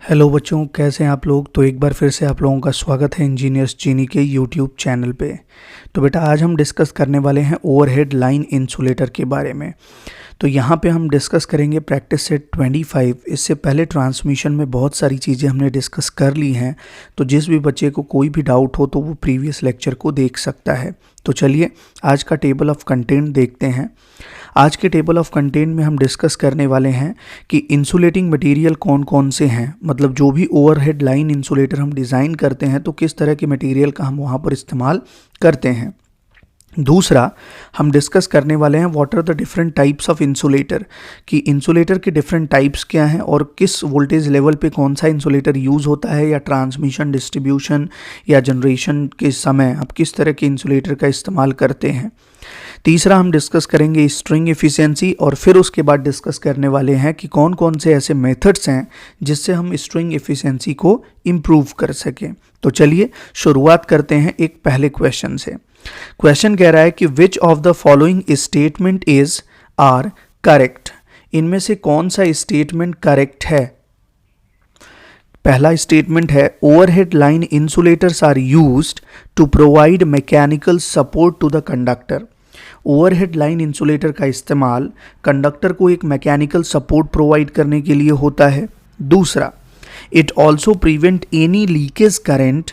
Hello बच्चों, कैसे हैं आप लोग। तो एक बार फिर से आप लोगों का स्वागत है इंजीनियर्स जीनी के यूट्यूब चैनल पे। तो बेटा आज हम डिस्कस करने वाले हैं ओवरहेड लाइन इंसुलेटर के बारे में। तो यहाँ पे हम डिस्कस करेंगे प्रैक्टिस सेट 25। इससे पहले ट्रांसमिशन में बहुत सारी चीज़ें हमने डिस्कस कर ली हैं। तो जिस भी बच्चे को कोई भी डाउट हो तो वो प्रीवियस लेक्चर को देख सकता है। तो चलिए आज का टेबल ऑफ कंटेंट देखते हैं। आज के टेबल ऑफ कंटेंट में हम डिस्कस करने वाले हैं कि इंसुलेटिंग मटेरियल कौन कौन से हैं, मतलब जो भी ओवरहेड लाइन इंसुलेटर हम डिज़ाइन करते हैं तो किस तरह के मटेरियल का हम वहाँ पर इस्तेमाल करते हैं। दूसरा हम डिस्कस करने वाले हैं what are the different types of insulator, कि इंसुलेटर के डिफरेंट टाइप्स क्या हैं और किस वोल्टेज लेवल पे कौन सा इंसुलेटर यूज़ होता है, या ट्रांसमिशन, डिस्ट्रीब्यूशन या जनरेशन के समय आप किस तरह के इंसुलेटर का इस्तेमाल करते हैं। तीसरा हम डिस्कस करेंगे स्ट्रिंग एफिशिएंसी, और फिर उसके बाद डिस्कस करने वाले हैं कि कौन कौन से ऐसे मेथड्स हैं जिससे हम स्ट्रिंग एफिशिएंसी को इम्प्रूव कर सकें। तो चलिए शुरुआत करते हैं एक पहले क्वेश्चन से। क्वेश्चन कह रहा है कि which of the following statement is are correct. इनमें से कौन सा स्टेटमेंट करेक्ट है। पहला स्टेटमेंट है overhead line insulators are used to provide mechanical support to the conductor. Overhead line insulator का इस्तेमाल कंडक्टर को एक मैकेनिकल सपोर्ट प्रोवाइड करने के लिए होता है। दूसरा, it also prevent any leakage current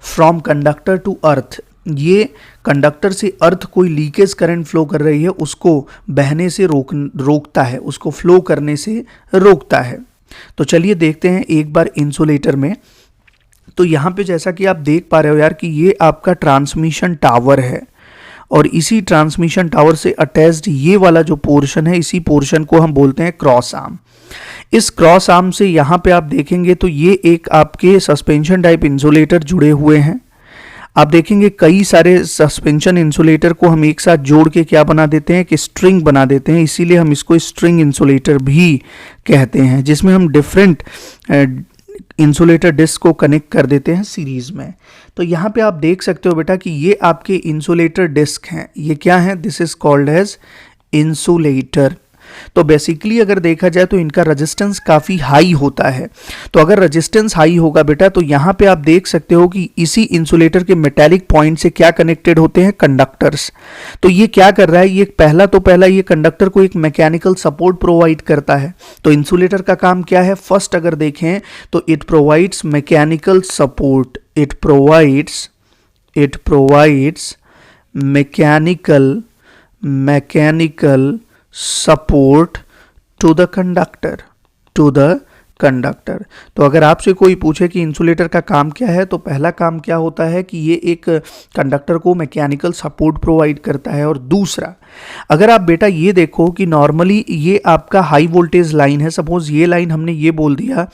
from conductor to earth. ये कंडक्टर से अर्थ कोई लीकेज करंट फ्लो कर रही है उसको बहने से रोकता है, उसको फ्लो करने से रोकता है। तो चलिए देखते हैं एक बार इंसुलेटर में। तो यहाँ पे जैसा कि आप देख पा रहे हो यार कि ये आपका ट्रांसमिशन टावर है, और इसी ट्रांसमिशन टावर से अटैच्ड ये वाला जो पोर्शन है, इसी पोर्शन को हम बोलते हैं क्रॉस आर्म। इस क्रॉस आर्म से यहाँ पे आप देखेंगे तो ये एक आपके सस्पेंशन टाइप इंसुलेटर जुड़े हुए हैं। आप देखेंगे कई सारे सस्पेंशन इंसुलेटर को हम एक साथ जोड़ के क्या बना देते हैं कि स्ट्रिंग बना देते हैं, इसीलिए हम इसको स्ट्रिंग इंसुलेटर भी कहते हैं, जिसमें हम डिफरेंट इंसुलेटर डिस्क को कनेक्ट कर देते हैं सीरीज में। तो यहाँ पे आप देख सकते हो बेटा कि ये आपके इंसुलेटर डिस्क हैं। ये क्या है, this is called as insulator. तो बेसिकली अगर देखा जाए तो इनका रेजिस्टेंस काफ़ी हाई होता है। तो अगर रेजिस्टेंस हाई होगा बेटा तो यहाँ पे आप देख सकते हो कि इसी इंसुलेटर के मेटालिक पॉइंट से क्या कनेक्टेड होते हैं, कंडक्टर्स। तो ये क्या कर रहा है, ये पहला ये कंडक्टर को एक मैकेनिकल सपोर्ट प्रोवाइड करता है। तो इंसुलेटर का काम क्या है, फर्स्ट अगर देखें तो it provides mechanical support, it provides mechanical support to the conductor. तो अगर आपसे कोई पूछे कि इंसुलेटर का काम क्या है, तो पहला काम क्या होता है कि ये एक कंडक्टर को मैकेनिकल सपोर्ट प्रोवाइड करता है। और दूसरा, अगर आप बेटा ये देखो कि नॉर्मली ये आपका हाई वोल्टेज लाइन है, सपोज ये लाइन हमने ये बोल दिया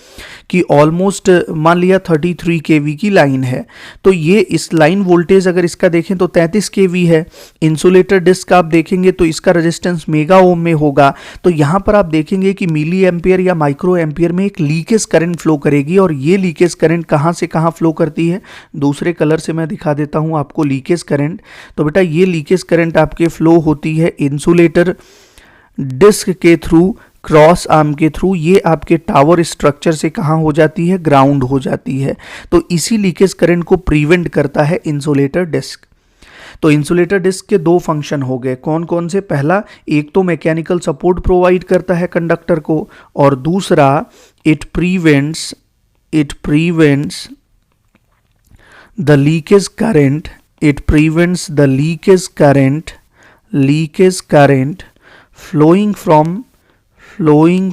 कि ऑलमोस्ट मान लिया 33 kV की लाइन है, तो ये इस लाइन वोल्टेज अगर इसका देखें तो 33 kV है। इंसुलेटर डिस्क आप देखेंगे तो इसका रेजिस्टेंस मेगा ओम में होगा। तो यहाँ पर आप देखेंगे कि मिली एम्पियर या माइक्रो एम्पियर में एक लीकेज करंट फ्लो करेगी, और ये लीकेज करंट कहाँ से कहाँ फ्लो करती है, दूसरे कलर से मैं दिखा देता हूँ आपको लीकेज करंट। तो बेटा ये लीकेज करंट आपके फ्लो होती है इंसुलेटर डिस्क के थ्रू, क्रॉस आर्म के थ्रू। ये आपके टावर स्ट्रक्चर से कहाँ हो जाती है, ग्राउंड हो जाती है। तो इसी लीकेज करंट को प्रिवेंट करता है इंसुलेटर डिस्क। तो इंसुलेटर डिस्क के दो फंक्शन हो गए, कौन कौन से। पहला, एक तो मैकेनिकल सपोर्ट प्रोवाइड करता है कंडक्टर को, और दूसरा it prevents the leakage current, it prevents the leakage current flowing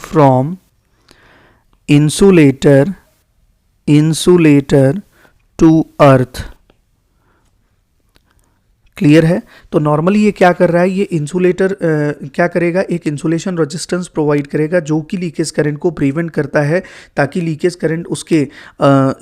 from insulator to earth। Clear है। तो नॉर्मली ये क्या कर रहा है, ये इंसुलेटर क्या करेगा, एक इंसुलेशन रेजिस्टेंस प्रोवाइड करेगा जो कि लीकेज करंट को प्रिवेंट करता है, ताकि लीकेज करंट उसके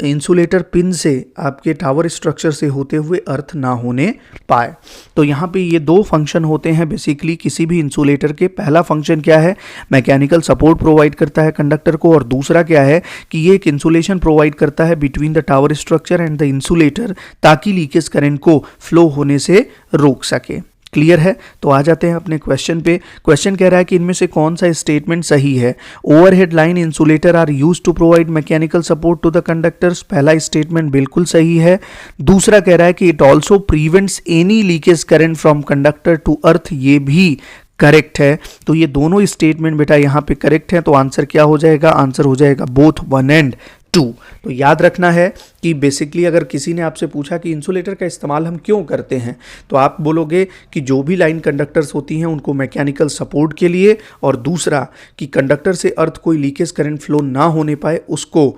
इंसुलेटर पिन से आपके टावर स्ट्रक्चर से होते हुए अर्थ ना होने पाए। तो यहाँ पे ये दो फंक्शन होते हैं बेसिकली किसी भी इंसुलेटर के। पहला फंक्शन क्या है, मैकेनिकल सपोर्ट प्रोवाइड करता है कंडक्टर को, और दूसरा क्या है कि ये एक इंसुलेशन प्रोवाइड करता है between the tower structure and the insulator, ताकि लीकेज करंट को फ्लो होने से रोक सके। क्लियर है? तो आ जाते हैं अपने क्वेश्चन पे। क्वेश्चन कह रहा है कि इनमें से कौन सा स्टेटमेंट सही है? Overhead line insulator are used to provide mechanical support to the conductors. पहला स्टेटमेंट बिल्कुल सही है। दूसरा कह रहा है कि it also prevents any leakage current from conductor to earth, ये भी करेक्ट है। तो ये दोनों स्टेटमेंट बेटा यहाँ पे करेक्ट है। तो आंसर क्या हो जाएगा? आंसर हो जाएगा बोथ 1 एंड 2। तो याद रखना है कि बेसिकली अगर किसी ने आपसे पूछा कि इंसुलेटर का इस्तेमाल हम क्यों करते हैं, तो आप बोलोगे कि जो भी लाइन कंडक्टर्स होती हैं उनको मैकेनिकल सपोर्ट के लिए, और दूसरा कि कंडक्टर से अर्थ कोई लीकेज करंट फ्लो ना होने पाए उसको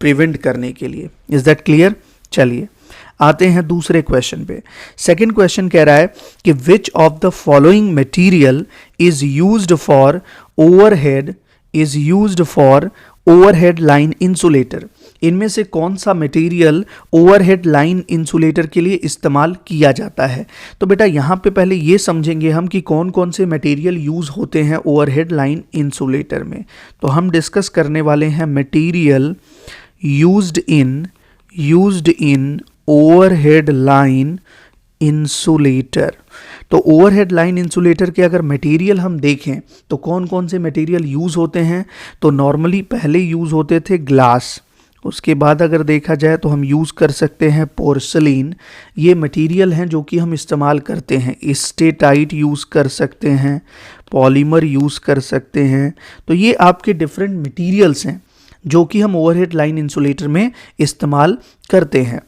प्रिवेंट करने के लिए। Is that clear? चलिए आते हैं दूसरे क्वेश्चन पे। सेकंड क्वेश्चन कह रहा है कि which of the following material is used for overhead line insulator. इनमें से कौन सा मटेरियल ओवरहेड लाइन इंसुलेटर के लिए इस्तेमाल किया जाता है? तो बेटा यहाँ पे पहले ये समझेंगे हम कि कौन कौन से मटेरियल यूज होते हैं ओवरहेड लाइन इंसुलेटर में। तो हम डिस्कस करने वाले हैं material used in overhead line insulator. तो ओवरहेड लाइन इंसुलेटर के अगर मटेरियल हम देखें तो कौन कौन से मटेरियल यूज़ होते हैं? तो नॉर्मली पहले यूज़ होते थे ग्लास, उसके बाद अगर देखा जाए तो हम यूज़ कर सकते हैं पोर्सलिन। ये मटेरियल हैं जो कि हम इस्तेमाल करते हैं। स्टेटाइट यूज़ कर सकते हैं, पॉलीमर यूज़ कर सकते हैं। तो ये आपके डिफरेंट मटेरियल्स हैं जो कि हम ओवरहेड लाइन इंसुलेटर में इस्तेमाल करते हैं।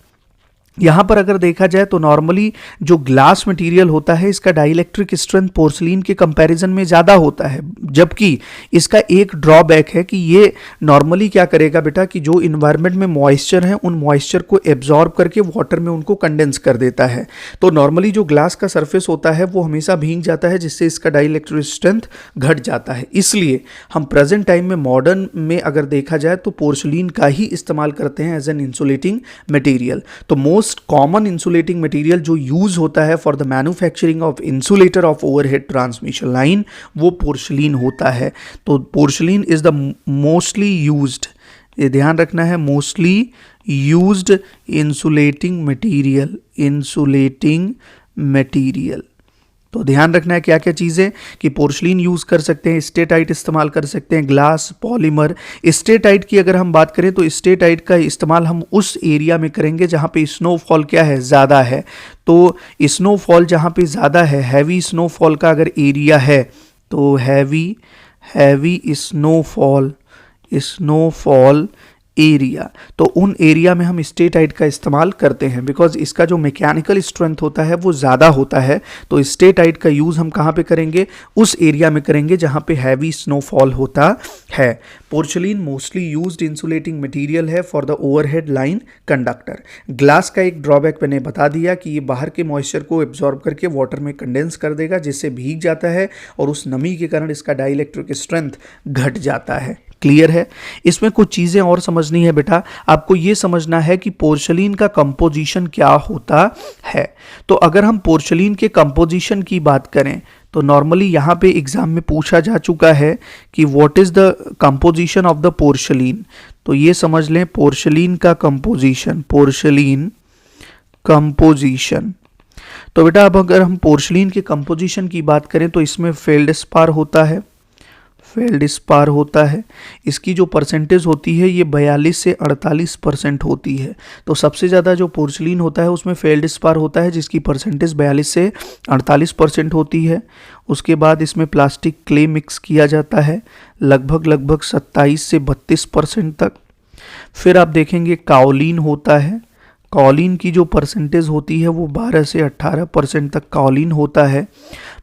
यहाँ पर अगर देखा जाए तो नॉर्मली जो ग्लास मटेरियल होता है इसका डाइलेक्ट्रिक स्ट्रेंथ पोर्सलिन के कंपैरिजन में ज़्यादा होता है, जबकि इसका एक ड्रॉबैक है कि ये नॉर्मली क्या करेगा बेटा कि जो इन्वायरमेंट में मॉइस्चर है उन मॉइस्चर को एब्जॉर्ब करके वाटर में उनको कंडेंस कर देता है। तो नॉर्मली जो ग्लास का सरफेस होता है वो हमेशा भीग जाता है, जिससे इसका डाइलेक्ट्रिक स्ट्रेंथ घट जाता है। इसलिए हम प्रेजेंट टाइम में मॉडर्न में अगर देखा जाए तो पोर्सलिन का ही इस्तेमाल करते हैं एज एन इंसुलेटिंग मटेरियल। तो मोस्ट कॉमन इंसुलेटिंग मटेरियल जो यूज होता है for the manufacturing of insulator of overhead transmission line वो पोर्सलिन होता है। तो porcelain is the mostly used, ये ध्यान रखना है, मोस्टली यूज्ड इंसुलेटिंग मटेरियल। तो ध्यान रखना है क्या क्या चीज़ें कि पोर्सलिन यूज़ कर सकते हैं, स्टेटाइट इस्तेमाल कर सकते हैं, ग्लास, पॉलीमर। स्टेटाइट की अगर हम बात करें तो स्टेटाइट का इस्तेमाल हम उस एरिया में करेंगे जहाँ पे स्नोफॉल क्या है, ज़्यादा है। तो स्नोफॉल जहाँ पे ज़्यादा है, हैवी स्नोफॉल का अगर एरिया है तो हैवी स्नोफॉल एरिया, तो उन एरिया में हम स्टेटाइट का इस्तेमाल करते हैं बिकॉज इसका जो मैकेनिकल स्ट्रेंथ होता है वो ज़्यादा होता है। तो स्टेटाइट का यूज़ हम कहाँ पे करेंगे? उस एरिया में करेंगे जहाँ पे हैवी स्नोफॉल होता है। Porcelain mostly used insulating material है for the overhead line conductor. Glass का एक ड्रॉबैक मैंने बता दिया कि ये बाहर के मॉइस्चर को एब्जॉर्ब करके वाटर में कंडेंस कर देगा, जिससे भीग जाता है और उस नमी के कारण इसका डाइलेक्ट्रिक स्ट्रेंथ घट जाता है। क्लियर है? इसमें कुछ चीज़ें और समझनी है बेटा। आपको ये समझना है कि पोर्सलिन का कंपोजिशन क्या होता है। तो अगर हम पोर्सलिन के कंपोजिशन की बात करें तो नॉर्मली यहाँ पे एग्जाम में पूछा जा चुका है कि what is the composition of the porcelain. तो ये समझ लें पोर्सलिन का कंपोजिशन, तो बेटा अब अगर हम पोर्सलिन के कंपोजिशन की बात करें तो इसमें फेल्डस्पार होता है। इसकी जो परसेंटेज होती है ये 42 से 48% होती है। तो सबसे ज़्यादा जो पोर्सलिन होता है उसमें फेल्डस्पार होता है जिसकी परसेंटेज 42 से 48% होती है। उसके बाद इसमें प्लास्टिक क्ले मिक्स किया जाता है लगभग 27 से 32% तक। फिर आप देखेंगे काओलिन होता है। काओलिन की जो परसेंटेज होती है वो 12 से 18% तक काओलिन होता है।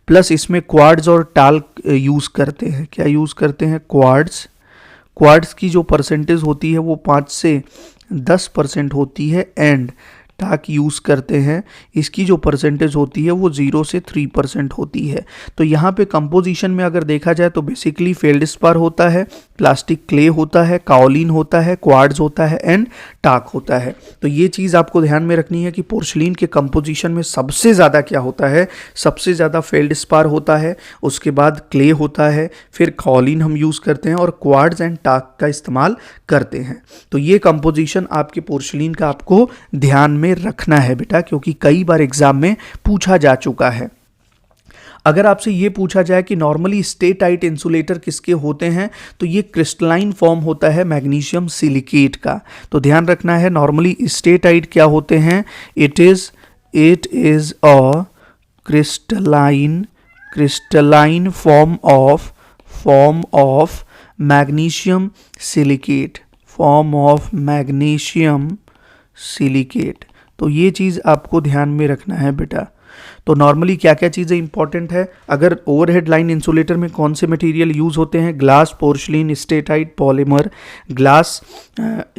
प्लस इसमें क्वार्ट्ज और टाल्क यूज़ करते हैं। क्या यूज़ करते हैं? क्वार्ट्ज की जो परसेंटेज होती है वो 5 से 10% होती है। एंड टाक यूज़ करते हैं, इसकी जो परसेंटेज होती है वो 0 से 3% होती है। तो यहाँ पे कंपोजिशन में अगर देखा जाए तो बेसिकली फेल्डस्पार होता है, प्लास्टिक क्ले होता है, काओलिन होता है, क्वार्ट्ज होता है एंड टाक होता है। तो ये चीज़ आपको ध्यान में रखनी है कि पोर्सलिन के कंपोजिशन में सबसे ज़्यादा क्या होता है? सबसे ज़्यादा फेल्डस्पार होता है, उसके बाद क्ले होता है, फिर काओलिन हम यूज़ करते हैं और क्वार्ट्ज एंड टाक का इस्तेमाल करते हैं। तो ये कंपोजिशन आपके पोर्सलिन का आपको ध्यान में रखना है बेटा, क्योंकि कई बार एग्जाम में पूछा जा चुका है। अगर आपसे ये पूछा जाए कि नॉर्मली स्टे टाइट इंसुलेटर किसके होते हैं, तो ये क्रिस्टलाइन फॉर्म होता है मैग्नीशियम सिलिकेट का। तो ध्यान रखना है, नॉर्मली स्टे टाइट क्या होते हैं, it is a crystalline form of magnesium silicate. तो ये चीज़ आपको ध्यान में रखना है बेटा। तो नॉर्मली क्या क्या चीज़ें इंपॉर्टेंट है, अगर ओवरहेड लाइन इंसुलेटर में कौन से मटेरियल यूज़ होते हैं, ग्लास, पोर्शलिन, स्टेटाइट, पॉलीमर। ग्लास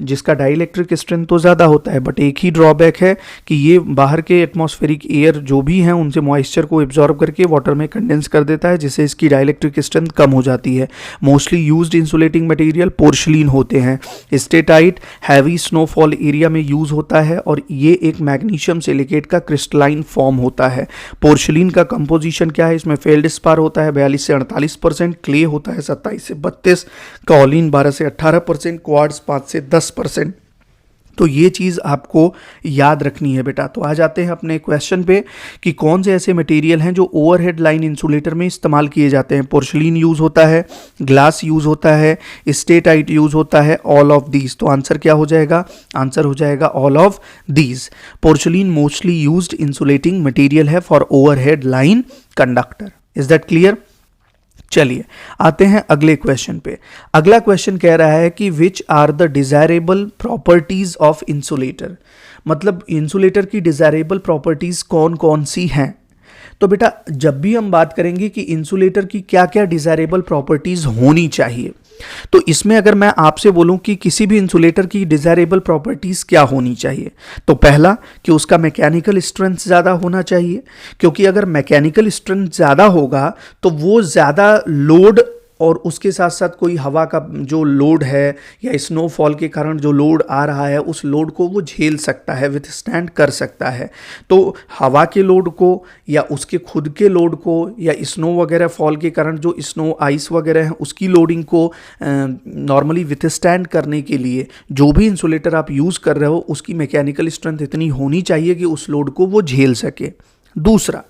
जिसका डाइलेक्ट्रिक स्ट्रेंथ तो ज़्यादा होता है, बट एक ही ड्रॉबैक है कि ये बाहर के एटमॉस्फेरिक एयर जो भी हैं उनसे मॉइस्चर को एब्जॉर्ब करके वाटर में कंडेंस कर देता है, जिससे इसकी डाइलेक्ट्रिक स्ट्रेंथ कम हो जाती है। मोस्टली यूज्ड इंसुलेटिंग मटेरियल पोर्शलिन होते हैं। स्टेटाइट हैवी स्नोफॉल एरिया में यूज़ होता है और ये एक मैग्नीशियम सिलिकेट का क्रिस्टलाइन फॉर्म होता है। पोर्शलिन का कंपोजिशन क्या है, इसमें फेल्डस्पार होता है 42 से 48%, क्ले होता है 27 से 32, काओलिन 12 से 18%, क्वार्ट्ज 5 से 10%। तो ये चीज़ आपको याद रखनी है बेटा। तो आ जाते हैं अपने क्वेश्चन पे कि कौन से ऐसे मटेरियल हैं जो ओवरहेड लाइन इंसुलेटर में इस्तेमाल किए जाते हैं। पोर्शलिन यूज़ होता है, ग्लास यूज़ होता है, स्टेटाइट यूज़ होता है, ऑल ऑफ दीज। तो आंसर क्या हो जाएगा, आंसर हो जाएगा all of these. Porcelain mostly used insulating material है for overhead line conductor. Is that clear? चलिए आते हैं अगले क्वेश्चन पे। अगला क्वेश्चन कह रहा है कि which are the desirable properties of insulator, मतलब इंसुलेटर की डिजायरेबल प्रॉपर्टीज कौन कौन सी हैं। तो बेटा जब भी हम बात करेंगे कि इंसुलेटर की क्या क्या डिजायरेबल प्रॉपर्टीज होनी चाहिए, तो इसमें अगर मैं आपसे बोलूं कि किसी भी इंसुलेटर की डिजायरेबल प्रॉपर्टीज क्या होनी चाहिए, तो पहला कि उसका मैकेनिकल स्ट्रेंथ ज़्यादा होना चाहिए, क्योंकि अगर मैकेनिकल स्ट्रेंथ ज़्यादा होगा तो वो ज़्यादा लोड और उसके साथ साथ कोई हवा का जो लोड है या स्नोफॉल के कारण जो लोड आ रहा है उस लोड को वो झेल सकता है, विथस्टैंड कर सकता है। तो हवा के लोड को या उसके खुद के लोड को या स्नो वगैरह फॉल के कारण जो स्नो आइस वगैरह है उसकी लोडिंग को नॉर्मली विथस्टैंड करने के लिए जो भी इंसुलेटर आप यूज़ कर रहे हो उसकी मैकेनिकल स्ट्रेंथ इतनी होनी चाहिए कि उस लोड को वो झेल सके। दूसरा,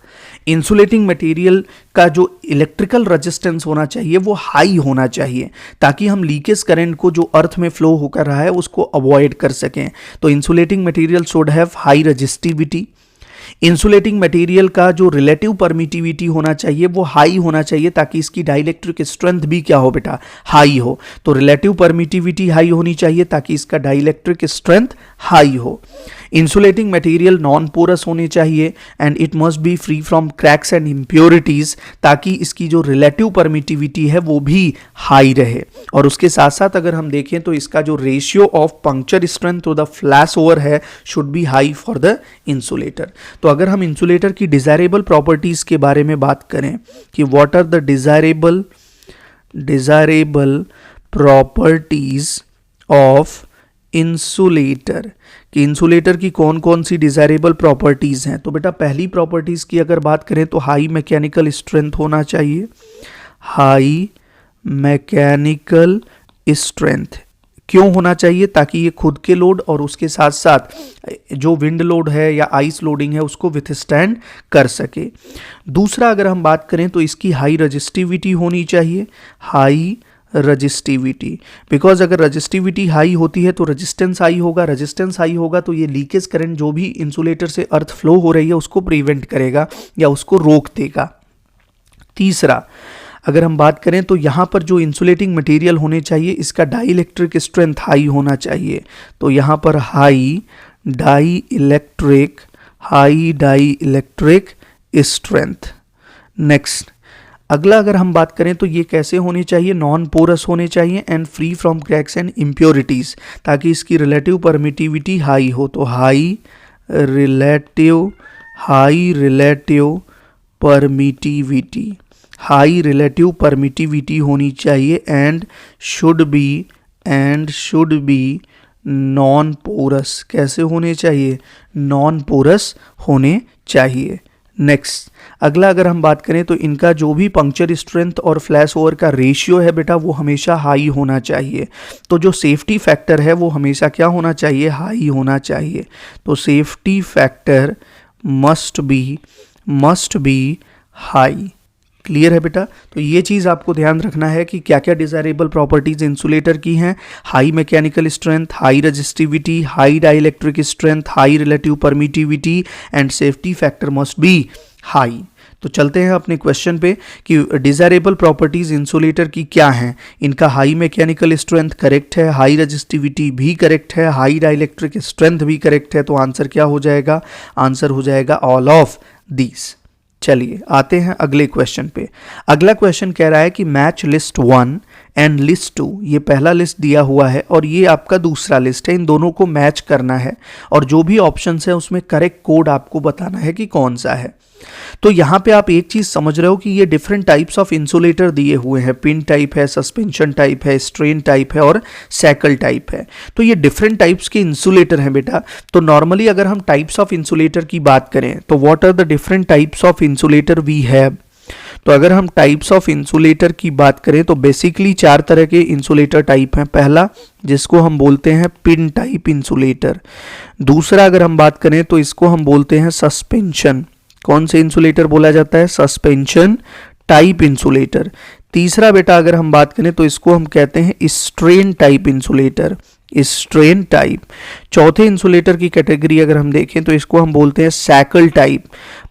इंसुलेटिंग मटेरियल का जो इलेक्ट्रिकल रेजिस्टेंस होना चाहिए वो हाई होना चाहिए, ताकि हम लीकेज करंट को जो अर्थ में फ्लो होकर रहा है उसको अवॉइड कर सकें। तो insulating material should have high resistivity. Insulating material का जो रिलेटिव परमिटिविटी होना चाहिए वो हाई होना चाहिए, ताकि इसकी डाइलेक्ट्रिक स्ट्रेंथ भी क्या हो बेटा, हाई हो। तो रिलेटिव परमिटिविटी हाई होनी चाहिए ताकि इसका डाइलेक्ट्रिक स्ट्रेंथ हाई हो। इंसुलेटिंग मटेरियल नॉन पोरस होने चाहिए and it must be free from cracks and impurities, ताकि इसकी जो रिलेटिव परमिटिविटी है वो भी हाई रहे। और उसके साथ साथ अगर हम देखें तो इसका जो ratio of puncture strength to the flash over है should be high for the insulator. तो अगर हम इंसुलेटर की डिजायरेबल प्रॉपर्टीज के बारे में बात करें कि what are the desirable properties of insulator, कि इंसुलेटर की कौन कौन सी डिजायरेबल प्रॉपर्टीज हैं। तो बेटा पहली प्रॉपर्टीज की अगर बात करें तो हाई मैकेनिकल स्ट्रेंथ होना चाहिए। हाई मैकेनिकल स्ट्रेंथ क्यों होना चाहिए, ताकि ये खुद के लोड और उसके साथ साथ जो विंड लोड है या आइस लोडिंग है उसको विथस्टैंड कर सके। दूसरा अगर हम बात करें तो इसकी हाई रजिस्टिविटी होनी चाहिए। हाई रजिस्टिविटी, बिकॉज अगर रजिस्टिविटी हाई होती है तो रेजिस्टेंस हाई होगा, रेजिस्टेंस हाई होगा तो ये लीकेज करंट जो भी इंसुलेटर से अर्थ फ्लो हो रही है उसको प्रिवेंट करेगा या उसको रोक देगा। तीसरा अगर हम बात करें तो यहाँ पर जो इंसुलेटिंग मटेरियल होने चाहिए इसका डाइलेक्ट्रिक स्ट्रेंथ हाई होना चाहिए। तो यहाँ पर high dielectric strength. Next अगला अगर हम बात करें तो ये कैसे होने चाहिए, नॉन पोरस होने चाहिए and free from cracks and impurities, ताकि इसकी रिलेटिव परमिटिविटी हाई हो। तो हाई रिलेटिव परमिटिविटी होनी चाहिए and should be non porous. कैसे होने चाहिए, नॉन पोरस होने चाहिए। नेक्स्ट अगला अगर हम बात करें तो इनका जो भी पंक्चर स्ट्रेंथ और फ्लैश ओवर का रेशियो है बेटा वो हमेशा हाई होना चाहिए। तो जो सेफ्टी फैक्टर है वो हमेशा क्या होना चाहिए, हाई होना चाहिए। तो safety factor must be high. Clear है बेटा? तो ये चीज़ आपको ध्यान रखना है कि क्या क्या डिज़ायरेबल प्रॉपर्टीज इंसुलेटर की हैं। High mechanical strength, high resistivity, high dielectric strength, high relative permittivity and safety factor must be high. तो चलते हैं अपने क्वेश्चन पे कि डिज़ायरेबल प्रॉपर्टीज इंसुलेटर की क्या हैं। इनका हाई मैकेनिकल स्ट्रेंथ करेक्ट है, हाई रेजिस्टिविटी भी करेक्ट है, हाई डाइलेक्ट्रिक स्ट्रेंथ भी करेक्ट है। तो आंसर क्या हो जाएगा? आंसर हो जाएगा ऑल ऑफ दीज। चलिए आते हैं अगले क्वेश्चन पे। अगला क्वेश्चन कह रहा है कि मैच लिस्ट 1 एंड लिस्ट 2, ये पहला लिस्ट दिया हुआ है और ये आपका दूसरा लिस्ट है, इन दोनों को मैच करना है और जो भी ऑप्शंस है उसमें करेक्ट कोड आपको बताना है कि कौन सा है। तो यहाँ पे आप एक चीज समझ रहे हो कि ये डिफरेंट टाइप्स ऑफ इंसुलेटर दिए हुए हैं। पिन टाइप है, सस्पेंशन टाइप है, स्ट्रेन टाइप है और सैकल टाइप है। तो ये डिफरेंट टाइप्स के इंसुलेटर हैं बेटा। तो नॉर्मली अगर हम टाइप्स ऑफ इंसुलेटर की बात करें तो what are the different types of insulator we have. तो अगर हम टाइप्स ऑफ इंसुलेटर की बात करें तो बेसिकली 4 तरह के इंसुलेटर टाइप हैं। पहला जिसको हम बोलते हैं पिन टाइप इंसुलेटर। दूसरा अगर हम बात करें तो इसको हम बोलते हैं सस्पेंशन। कौन से इंसुलेटर बोला जाता है? Suspension type insulator. तीसरा बेटा अगर हम बात करें तो इसको हम कहते हैं strain type insulator, strain type. चौथे इंसुलेटर की कैटेगरी अगर हम देखें तो इसको हम बोलते हैं सैकल टाइप।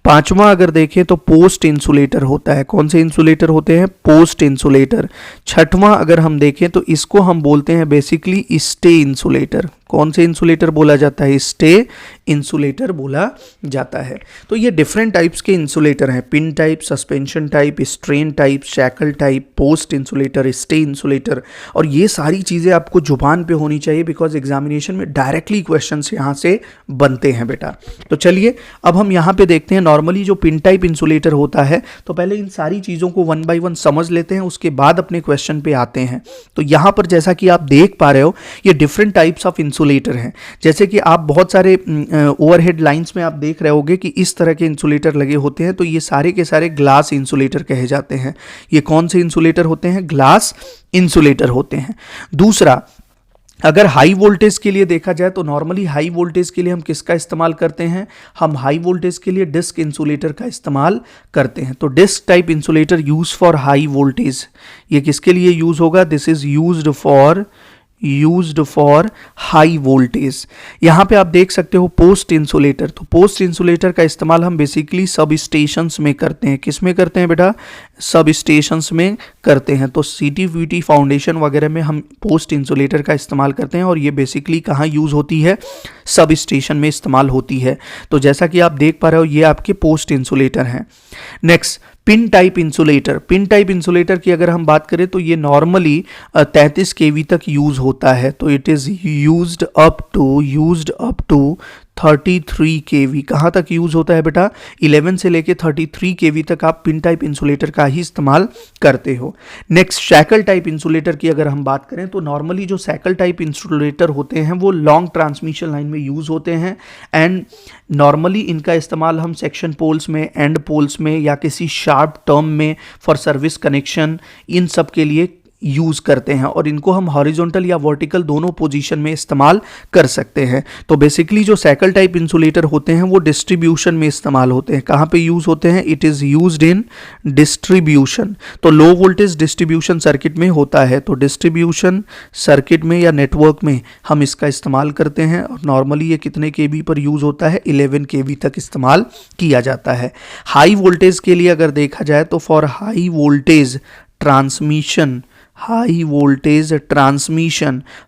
पांचवा अगर देखें तो पोस्ट इंसुलेटर होता है। कौन से इंसुलेटर होते हैं? Post insulator. छठवां अगर हम देखें तो इसको हम बोलते हैं बेसिकली स्टे इंसुलेटर। कौन से इंसुलेटर बोला जाता है? स्टे इंसुलेटर बोला जाता है। तो ये डिफरेंट टाइप्स के इंसुलेटर हैं। Pin type, suspension type, strain type, shackle type, post insulator, stay insulator. और ये सारी चीज़ें आपको जुबान पे होनी चाहिए बिकॉज एग्जामिनेशन में डायरेक्टली क्वेश्चंस यहाँ से बनते हैं बेटा। तो चलिए अब हम यहाँ पे देखते हैं नॉर्मली जो पिन टाइप इंसुलेटर होता है। तो पहले इन सारी चीज़ों को 1 बाय 1 समझ लेते हैं, उसके बाद अपने क्वेश्चन पे आते हैं। तो यहाँ पर जैसा कि आप देख पा रहे हो ये डिफरेंट टाइप्स ऑफ इंसुलेटर हैं। जैसे कि आप बहुत सारे ओवरहेड लाइंस में आप देख रहे होगे कि इस तरह के इंसुलेटर लगे होते हैं। तो ये सारे के सारे ग्लास इंसुलेटर कहे जाते हैं। ये कौन से इंसुलेटर होते हैं? ग्लास इंसुलेटर होते हैं। दूसरा अगर हाई वोल्टेज के लिए देखा जाए तो नॉर्मली हाई वोल्टेज के लिए हम किसका इस्तेमाल करते हैं? हम हाई वोल्टेज के लिए डिस्क इंसुलेटर का इस्तेमाल करते हैं। तो disc type insulator use for high voltage, ये किसके लिए यूज होगा? This is used for high voltage. यहाँ पे आप देख सकते हो पोस्ट इंसुलेटर। तो पोस्ट इंसुलेटर का इस्तेमाल हम बेसिकली सब स्टेशंस में करते हैं। किस में करते हैं बेटा? सब स्टेशंस में करते हैं। तो CTVT फाउंडेशन वगैरह में हम पोस्ट इंसुलेटर का इस्तेमाल करते हैं और ये बेसिकली कहाँ यूज़ होती है? सब स्टेशन में इस्तेमाल होती है। तो जैसा कि आप देख पा रहे हो ये आपके पोस्ट इंसुलेटर हैं। Next pin type insulator. Pin type insulator की अगर हम बात करें तो ये नॉर्मली 33 kV तक यूज होता है। तो it is used up to 33 kV। कहाँ तक यूज होता है बेटा? 11 से लेके 33 kV तक आप पिन टाइप इंसुलेटर का ही इस्तेमाल करते हो। नेक्स्ट सैकल टाइप इंसुलेटर की अगर हम बात करें तो नॉर्मली जो सैकल टाइप इंसुलेटर होते हैं वो लॉन्ग ट्रांसमिशन लाइन में यूज होते हैं एंड नॉर्मली इनका इस्तेमाल हम सेक्शन पोल्स में, एंड पोल्स में या किसी शार्प टर्म में फॉर सर्विस कनेक्शन इन सब के लिए यूज करते हैं और इनको हम हॉरिजॉन्टल या वर्टिकल दोनों पोजीशन में इस्तेमाल कर सकते हैं। तो बेसिकली जो सैकल टाइप इंसुलेटर होते हैं वो डिस्ट्रीब्यूशन में इस्तेमाल होते हैं। कहाँ पे यूज होते हैं? It is used in distribution. तो लो वोल्टेज डिस्ट्रीब्यूशन सर्किट में होता है। तो डिस्ट्रीब्यूशन सर्किट में या नेटवर्क में हम इसका इस्तेमाल करते हैं और नॉर्मली ये कितने kV पर यूज होता है? 11 kV तक इस्तेमाल किया जाता है। हाई वोल्टेज के लिए अगर देखा जाए तो फॉर हाई वोल्टेज ट्रांसमिशन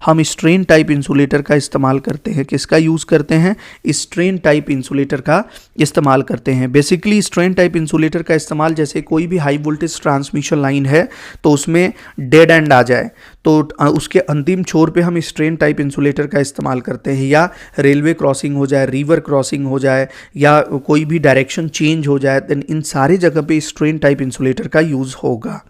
हम स्ट्रेन टाइप इंसुलेटर का इस्तेमाल करते हैं। किसका यूज करते हैं? स्ट्रेन टाइप इंसुलेटर का इस्तेमाल करते हैं। बेसिकली स्ट्रेन टाइप इंसुलेटर का इस्तेमाल जैसे कोई भी हाई वोल्टेज ट्रांसमिशन लाइन है तो उसमें डेड एंड आ जाए तो उसके अंतिम छोर पे हम स्ट्रेन टाइप इंसुलेटर का इस्तेमाल करते हैं, या रेलवे क्रॉसिंग हो जाए, रिवर क्रॉसिंग हो जाए या कोई भी डायरेक्शन चेंज हो जाए, देन इन सारी जगह पे स्ट्रेन टाइप इंसुलेटर का यूज होगा।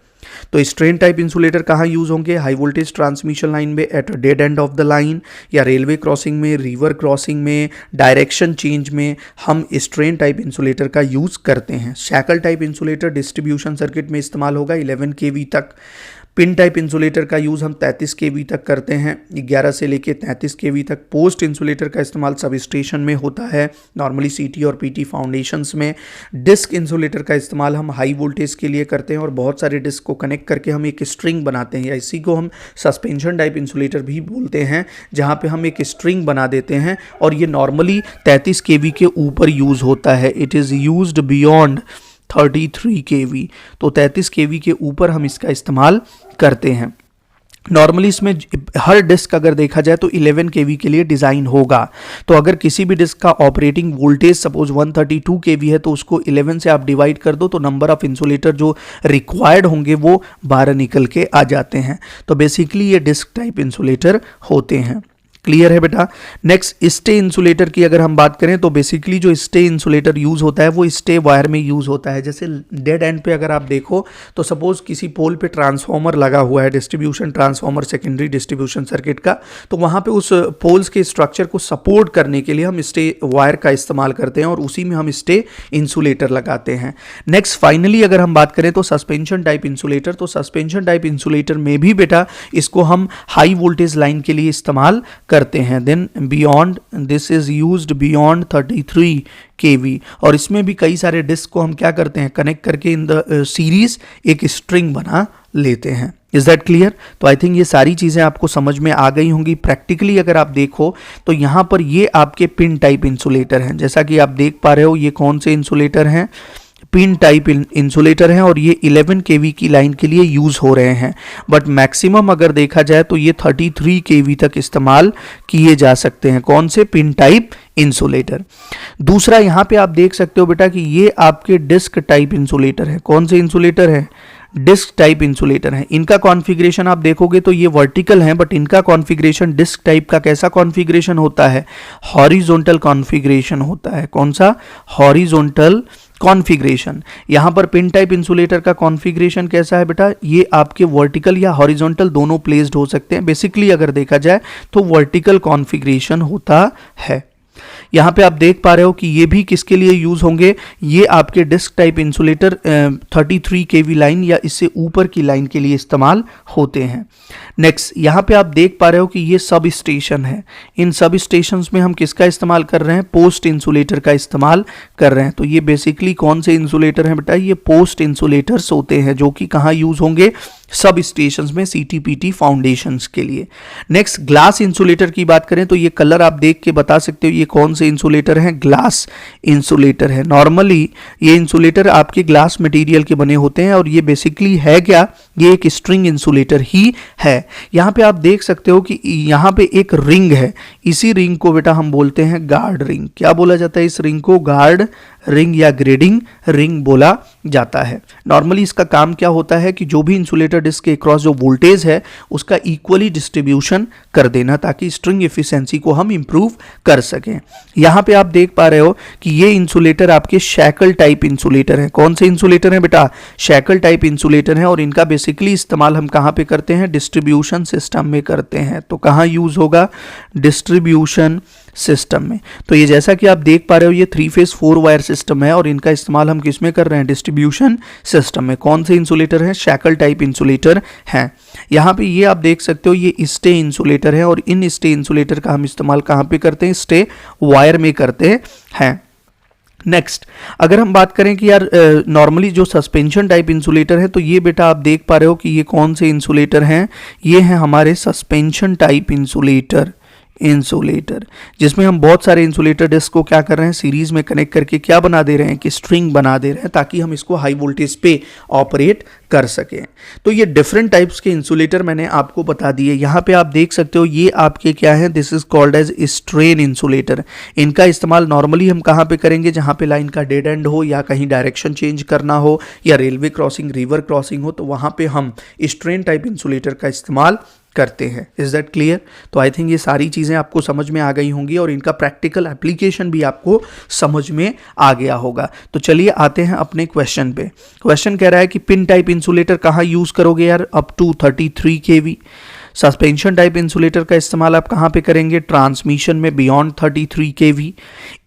तो स्ट्रेन टाइप इंसुलेटर कहाँ यूज होंगे? हाई वोल्टेज ट्रांसमिशन लाइन में at dead end of the line, या रेलवे क्रॉसिंग में, रिवर क्रॉसिंग में, डायरेक्शन चेंज में हम स्ट्रेन टाइप इंसुलेटर का यूज करते हैं। Shackle type insulator distribution circuit में इस्तेमाल होगा 11 kV तक। पिन टाइप इंसुलेटर का यूज़ हम 33 kV तक करते हैं, 11 से लेके 33 kV तक। पोस्ट इंसुलेटर का इस्तेमाल सब स्टेशन में होता है, नॉर्मली सीटी और पीटी फाउंडेशंस में। डिस्क इंसुलेटर का इस्तेमाल हम हाई वोल्टेज के लिए करते हैं और बहुत सारे डिस्क को कनेक्ट करके हम एक स्ट्रिंग बनाते हैं, या इसी को हम सस्पेंशन टाइप इंसुलेटर भी बोलते हैं, जहाँ पे हम एक स्ट्रिंग बना देते हैं और ये नॉर्मली 33 kV के ऊपर यूज़ होता है। It is used beyond 33 kV, तो 33 kV के ऊपर हम इसका इस्तेमाल करते हैं। नॉर्मली इसमें हर डिस्क अगर देखा जाए तो 11 kV के लिए डिज़ाइन होगा, तो अगर किसी भी डिस्क का ऑपरेटिंग वोल्टेज सपोज 132 kV है तो उसको 11 से आप डिवाइड कर दो तो नंबर ऑफ इंसुलेटर जो रिक्वायर्ड होंगे वो 12 निकल के आ जाते हैं। तो बेसिकली ये डिस्क टाइप इंसुलेटर होते हैं। क्लियर है बेटा। नेक्स्ट स्टे इंसुलेटर की अगर हम बात करें तो बेसिकली जो स्टे इंसुलेटर यूज़ होता है वो स्टे वायर में यूज़ होता है। जैसे डेड एंड पे अगर आप देखो तो सपोज किसी पोल पे ट्रांसफॉर्मर लगा हुआ है, distribution transformer, secondary distribution circuit का, तो वहाँ पे उस पोल्स के स्ट्रक्चर को सपोर्ट करने के लिए हम स्टे वायर का इस्तेमाल करते हैं और उसी में हम स्टे इंसुलेटर लगाते हैं। नेक्स्ट फाइनली अगर हम बात करें तो सस्पेंशन टाइप इंसुलेटर, तो सस्पेंशन टाइप इंसुलेटर में भी बेटा इसको हम हाई वोल्टेज लाइन के लिए इस्तेमाल करते हैं। Then beyond this is used beyond 33 kV, और इसमें भी कई सारे डिस्क को हम क्या करते हैं, कनेक्ट करके इन द सीरीज एक स्ट्रिंग बना लेते हैं। Is that clear? तो आई थिंक ये सारी चीज़ें आपको समझ में आ गई होंगी। प्रैक्टिकली अगर आप देखो तो यहाँ पर ये आपके पिन टाइप इंसुलेटर हैं, जैसा कि आप देख पा रहे हो ये कौन से इंसुलेटर हैं, पिन टाइप इंसुलेटर हैं, और ये 11 kV की लाइन के लिए यूज़ हो रहे हैं। बट मैक्सिमम अगर देखा जाए तो ये 33 kV तक इस्तेमाल किए जा सकते हैं। कौन से? Pin type insulator. दूसरा यहाँ पे आप देख सकते हो बेटा कि ये आपके डिस्क टाइप इंसुलेटर है। कौन से इंसुलेटर है? डिस्क टाइप इंसुलेटर है। इनका कॉन्फ़िगरेशन आप देखोगे तो ये वर्टिकल है, बट इनका कॉन्फ़िगरेशन डिस्क टाइप का कैसा कॉन्फ़िगरेशन होता है? हॉरिजॉन्टल कॉन्फ़िगरेशन होता है। कौन सा? Horizontal configuration. यहाँ पर पिन टाइप इंसुलेटर का कॉन्फ़िगरेशन कैसा है बेटा? ये आपके वर्टिकल या हॉरिजॉन्टल दोनों प्लेस्ड हो सकते हैं। बेसिकली अगर देखा जाए तो वर्टिकल कॉन्फ़िगरेशन होता है। यहाँ पे आप देख पा रहे हो कि ये भी किसके लिए यूज होंगे? ये आपके disc type insulator 33 kV line या इससे ऊपर की लाइन के लिए इस्तेमाल होते हैं। नेक्स्ट यहाँ पे आप देख पा रहे हो कि ये सब स्टेशन है। इन सब स्टेशंस में हम किसका इस्तेमाल कर रहे हैं? पोस्ट इंसुलेटर का इस्तेमाल कर रहे हैं। तो ये बेसिकली कौन से इंसुलेटर हैं बेटा? ये पोस्ट इंसुलेटर्स होते हैं, जो कि कहाँ यूज होंगे? सब स्टेशंस में, सीटीपीटी फाउंडेशंस के लिए। नेक्स्ट ग्लास इंसुलेटर की बात करें तो ये कलर आप देख के बता सकते हो ये कौन से इंसुलेटर हैं? ग्लास इंसुलेटर है। नॉर्मली ये इंसुलेटर आपके ग्लास मटेरियल के बने होते हैं, और ये बेसिकली है क्या? ये एक स्ट्रिंग इंसुलेटर ही है। यहाँ पे आप देख सकते हो कि यहाँ पे एक रिंग है। इसी रिंग को बेटा हम बोलते हैं गार्ड रिंग। क्या बोला जाता है इस रिंग को? गार्ड रिंग या ग्रेडिंग रिंग बोला जाता है। नॉर्मली इसका काम क्या होता है कि जो भी इंसुलेटर डिस्क के क्रॉस जो वोल्टेज है उसका इक्वली डिस्ट्रीब्यूशन कर देना, ताकि स्ट्रिंग एफिशिएंसी को हम इंप्रूव कर सकें। यहाँ पे आप देख पा रहे हो कि ये इंसुलेटर आपके शैकल टाइप इंसुलेटर है। कौन से इंसुलेटर है बेटा? शैकल टाइप इंसुलेटर है, और इनका बेसिकली इस्तेमाल हम कहाँ पे करते हैं? डिस्ट्रीब्यूशन सिस्टम में करते हैं। तो कहाँ यूज होगा? डिस्ट्रीब्यूशन सिस्टम में। तो ये जैसा कि आप देख पा रहे हो ये 3 फेज 4 वायर सिस्टम है, और इनका इस्तेमाल हम किस में कर रहे हैं? डिस्ट्रीब्यूशन सिस्टम में। कौन से इंसुलेटर है? शैकल टाइप इंसुलेटर हैं। यहाँ पे ये आप देख सकते हो ये स्टे इंसुलेटर है, और इन स्टे इंसुलेटर का हम इस्तेमाल कहाँ पे करते हैं? स्टे वायर में करते हैं। नेक्स्ट अगर हम बात करें कि यार नॉर्मली जो सस्पेंशन टाइप इंसुलेटर है, तो ये बेटा आप देख पा रहे हो कि ये कौन से इंसुलेटर हैं? ये हैं हमारे सस्पेंशन टाइप इंसुलेटर, जिसमें हम बहुत सारे इंसुलेटर डिस्क को क्या कर रहे हैं? सीरीज में कनेक्ट करके क्या बना दे रहे हैं? कि स्ट्रिंग बना दे रहे हैं, ताकि हम इसको हाई वोल्टेज पे ऑपरेट कर सकें। तो ये डिफरेंट टाइप्स के इंसुलेटर मैंने आपको बता दिए। यहाँ पे आप देख सकते हो ये आपके क्या है? This is called as strain insulator. इनका इस्तेमाल नॉर्मली हम कहाँ पे करेंगे? जहाँ पे लाइन का डेड एंड हो, या कहीं डायरेक्शन चेंज करना हो, या रेलवे क्रॉसिंग, रिवर क्रॉसिंग हो, तो वहाँ पे हम स्ट्रेन टाइप इंसुलेटर का इस्तेमाल करते हैं। Is that clear? तो आई थिंक ये सारी चीज़ें आपको समझ में आ गई होंगी, और इनका प्रैक्टिकल एप्लीकेशन भी आपको समझ में आ गया होगा। तो चलिए आते हैं अपने क्वेश्चन पे। क्वेश्चन कह रहा है कि पिन टाइप इंसुलेटर कहाँ यूज़ करोगे यार? Up to 33 kV। Suspension type insulator का इस्तेमाल आप कहाँ पे करेंगे? ट्रांसमिशन में beyond 33 kV।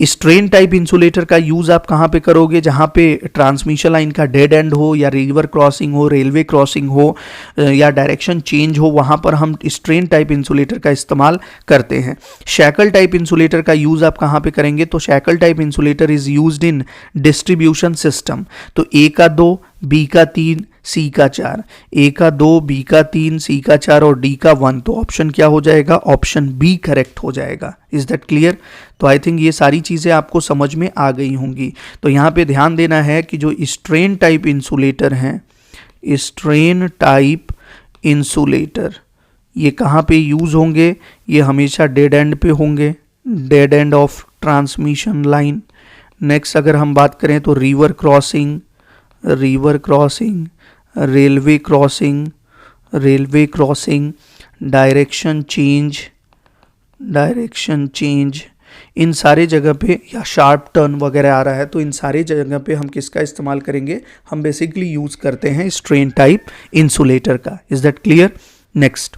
Strain type insulator का यूज़ आप कहाँ पे करोगे? जहाँ पे ट्रांसमिशन लाइन का डेड एंड हो, या रिवर क्रॉसिंग हो, रेलवे क्रॉसिंग हो, या डायरेक्शन चेंज हो, वहाँ पर हम स्ट्रेन टाइप इंसुलेटर का इस्तेमाल करते हैं। शैकल टाइप इंसुलेटर का यूज़ आप कहाँ पे करेंगे? तो shackle type insulator is used in distribution system. तो ए का 2, बी का 3, सी का 4, ए का 2, बी का 3, सी का 4 और डी का 1। तो ऑप्शन क्या हो जाएगा? ऑप्शन बी करेक्ट हो जाएगा। Is that clear? तो आई थिंक ये सारी चीज़ें आपको समझ में आ गई होंगी। तो यहाँ पे ध्यान देना है कि जो स्ट्रेन टाइप इंसुलेटर हैं, स्ट्रेन टाइप इंसुलेटर ये कहाँ पे यूज़ होंगे? ये हमेशा डेड एंड पे होंगे, dead end of transmission line. Next अगर हम बात करें तो river crossing, railway crossing, direction change, इन सारे जगह पे, या शार्प टर्न वगैरह आ रहा है, तो इन सारे जगह पे हम किसका इस्तेमाल करेंगे? हम बेसिकली यूज़ करते हैं स्ट्रेन टाइप इंसुलेटर का। Is that clear? नेक्स्ट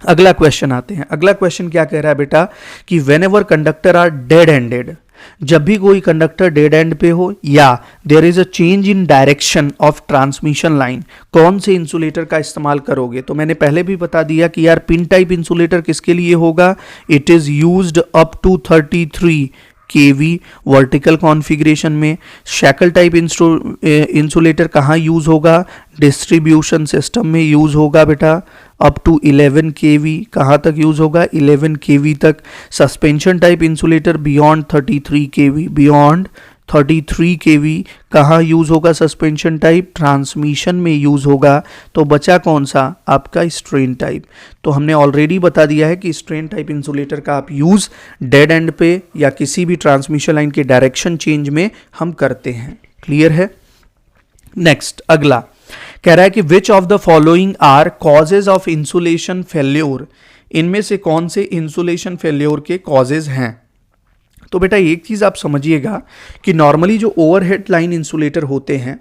अगला क्वेश्चन आते हैं। अगला क्वेश्चन क्या कह रहा है बेटा कि whenever conductor are dead ended, जब भी कोई कंडक्टर डेड एंड पे हो या there is a change in direction of transmission line, कौन से इंसुलेटर का इस्तेमाल करोगे? तो मैंने पहले भी बता दिया कि यार पिन टाइप इंसुलेटर किसके लिए होगा? It is used up to 33 kV vertical configuration में। शैकल टाइप इंसुलेटर कहाँ यूज होगा? डिस्ट्रीब्यूशन सिस्टम में यूज होगा बेटा, अप टू 11 kV। कहाँ तक यूज होगा? 11 kV तक। Suspension type insulator beyond 33 kV, beyond 33 kV कहाँ यूज होगा? सस्पेंशन टाइप ट्रांसमिशन में यूज होगा। तो बचा कौन सा? आपका स्ट्रेन टाइप। तो हमने ऑलरेडी बता दिया है कि स्ट्रेन टाइप इंसुलेटर का आप यूज डेड एंड पे या किसी भी ट्रांसमिशन लाइन के डायरेक्शन चेंज में हम करते हैं। क्लियर है? नेक्स्ट अगला कह रहा है कि which of the following are causes of insulation failure, इनमें से कौन से इंसुलेशन फेल्योर के कॉजेज हैं? तो बेटा एक चीज़ आप समझिएगा कि नॉर्मली जो ओवरहेड लाइन इंसुलेटर होते हैं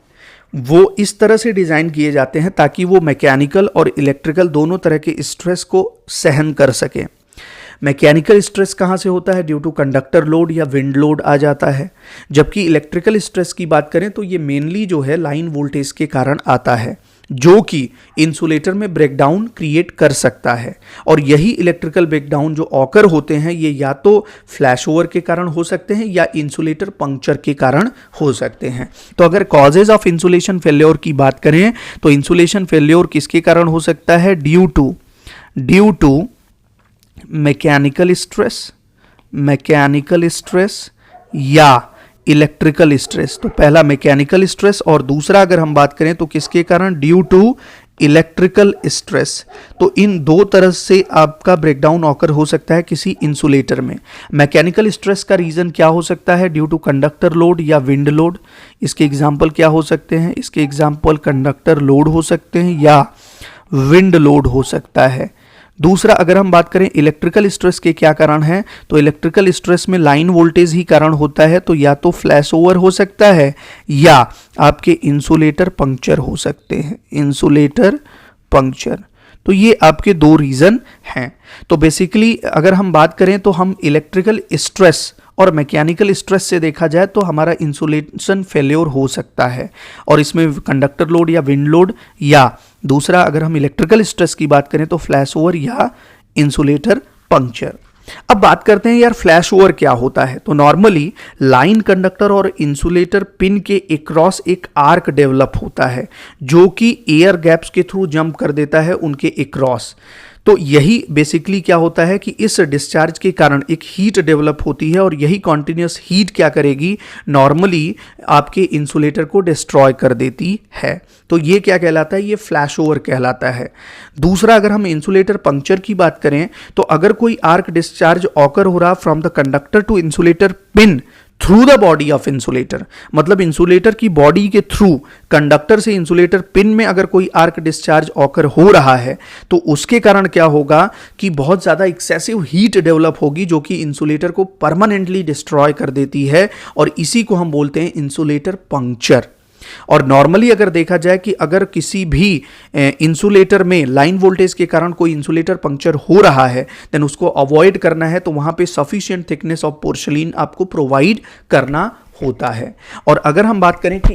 वो इस तरह से डिज़ाइन किए जाते हैं ताकि वो मैकेनिकल और इलेक्ट्रिकल दोनों तरह के स्ट्रेस को सहन कर सकें। मैकेनिकल स्ट्रेस कहाँ से होता है? ड्यू टू कंडक्टर लोड या विंड लोड आ जाता है। जबकि इलेक्ट्रिकल स्ट्रेस की बात करें तो ये मेनली जो है लाइन वोल्टेज के कारण आता है, जो कि इंसुलेटर में ब्रेकडाउन क्रिएट कर सकता है। और यही इलेक्ट्रिकल ब्रेकडाउन जो ऑकर होते हैं ये या तो फ्लैश ओवर के कारण हो सकते हैं या इंसुलेटर पंक्चर के कारण हो सकते हैं। तो अगर कॉजेज ऑफ इंसुलेशन फेल्योर की बात करें तो इंसुलेशन फेल्योर किसके कारण हो सकता है? ड्यू टू मैकेनिकल स्ट्रेस या इलेक्ट्रिकल स्ट्रेस। तो पहला मैकेनिकल स्ट्रेस और दूसरा अगर हम बात करें तो किसके कारण? Due to electrical stress. तो इन दो तरह से आपका ब्रेकडाउन ऑकर हो सकता है किसी इंसुलेटर में। मैकेनिकल स्ट्रेस का रीजन क्या हो सकता है? ड्यू टू कंडक्टर लोड या विंड लोड। इसके एग्जाम्पल क्या हो सकते हैं? इसके एग्जाम्पल कंडक्टर लोड हो सकते हैं या विंड लोड हो सकता है। दूसरा अगर हम बात करें इलेक्ट्रिकल स्ट्रेस के क्या कारण है, तो इलेक्ट्रिकल स्ट्रेस में लाइन वोल्टेज ही कारण होता है। तो या तो फ्लैश ओवर हो सकता है या आपके इंसुलेटर पंक्चर हो सकते हैं, इंसुलेटर पंक्चर। तो ये आपके दो रीजन हैं। तो बेसिकली अगर हम बात करें तो हम इलेक्ट्रिकल स्ट्रेस और मैकेनिकल स्ट्रेस से देखा जाए तो हमारा इंसुलेशन फेल्योर हो सकता है, और इसमें कंडक्टर लोड या विंड लोड, या दूसरा अगर हम इलेक्ट्रिकल स्ट्रेस की बात करें तो फ्लैश ओवर या इंसुलेटर पंक्चर। अब बात करते हैं यार फ्लैश ओवर क्या होता है। तो नॉर्मली लाइन कंडक्टर और इंसुलेटर पिन के अक्रॉस एक आर्क डेवलप होता है जो कि एयर गैप्स के थ्रू जंप कर देता है उनके अक्रॉस। तो यही बेसिकली क्या होता है कि इस डिस्चार्ज के कारण एक हीट डेवलप होती है, और यही कॉन्टिन्यूस हीट क्या करेगी? नॉर्मली आपके इंसुलेटर को डिस्ट्रॉय कर देती है। तो ये क्या कहलाता है? ये फ्लैश ओवर कहलाता है। दूसरा अगर हम इंसुलेटर पंक्चर की बात करें तो अगर कोई आर्क डिस्चार्ज ऑकर हो रहा from the conductor to insulator pin through the body of insulator, मतलब इंसुलेटर की बॉडी के थ्रू कंडक्टर से इंसुलेटर पिन में अगर कोई आर्क डिस्चार्ज ऑकर हो रहा है तो उसके कारण क्या होगा कि बहुत ज़्यादा एक्सेसिव हीट डेवलप होगी जो कि इंसुलेटर को परमानेंटली डिस्ट्रॉय कर देती है, और इसी को हम बोलते हैं इंसुलेटर पंक्चर। और नॉर्मली अगर देखा जाए कि अगर किसी भी इंसुलेटर में लाइन वोल्टेज के कारण कोई इंसुलेटर पंक्चर हो रहा है, देन उसको अवॉइड करना है तो वहां पे सफिशिएंट थिकनेस ऑफ पोर्शलिन आपको प्रोवाइड करना होता है। और अगर हम बात करें कि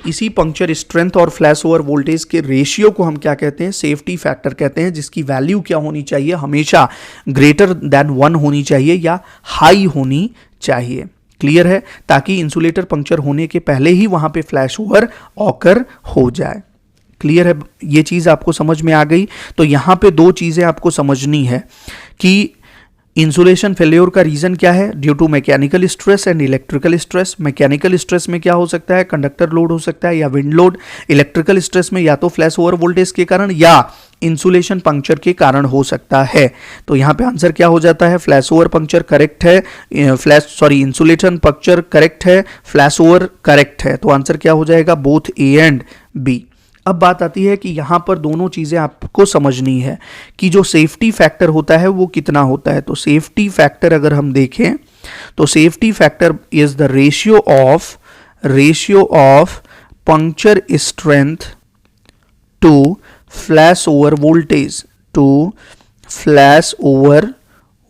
इसी पंक्चर स्ट्रेंथ और फ्लैश ओवर वोल्टेज के रेशियो को हम क्या कहते हैं, सेफ्टी फैक्टर कहते हैं, जिसकी वैल्यू क्या होनी चाहिए, हमेशा ग्रेटर देन 1 होनी चाहिए या हाई होनी चाहिए। क्लियर है, ताकि इंसुलेटर पंक्चर होने के पहले ही वहां पे फ्लैश ओवर ऑकर हो जाए। क्लियर है, ये चीज आपको समझ में आ गई। तो यहां पे दो चीजें आपको समझनी है कि इंसुलेशन फेल्योर का रीजन क्या है, due to mechanical stress and electrical stress. Mechanical stress में क्या हो सकता है, कंडक्टर लोड हो सकता है या विंड लोड। इलेक्ट्रिकल स्ट्रेस में या तो फ्लैश ओवर वोल्टेज के कारण या इंसुलेशन पंक्चर के कारण हो सकता है। तो यहां पे आंसर क्या हो जाता है, फ्लैश ओवर पंक्चर करेक्ट है, इंसुलेशन पंक्चर करेक्ट है, फ्लैश ओवर करेक्ट है। तो आंसर क्या हो जाएगा, बोथ ए एंड बी। अब बात आती है कि यहां पर दोनों चीजें आपको समझनी है कि जो सेफ्टी फैक्टर होता है वो कितना होता है। तो सेफ्टी फैक्टर अगर हम देखें तो safety factor is the ratio of puncture strength to flash over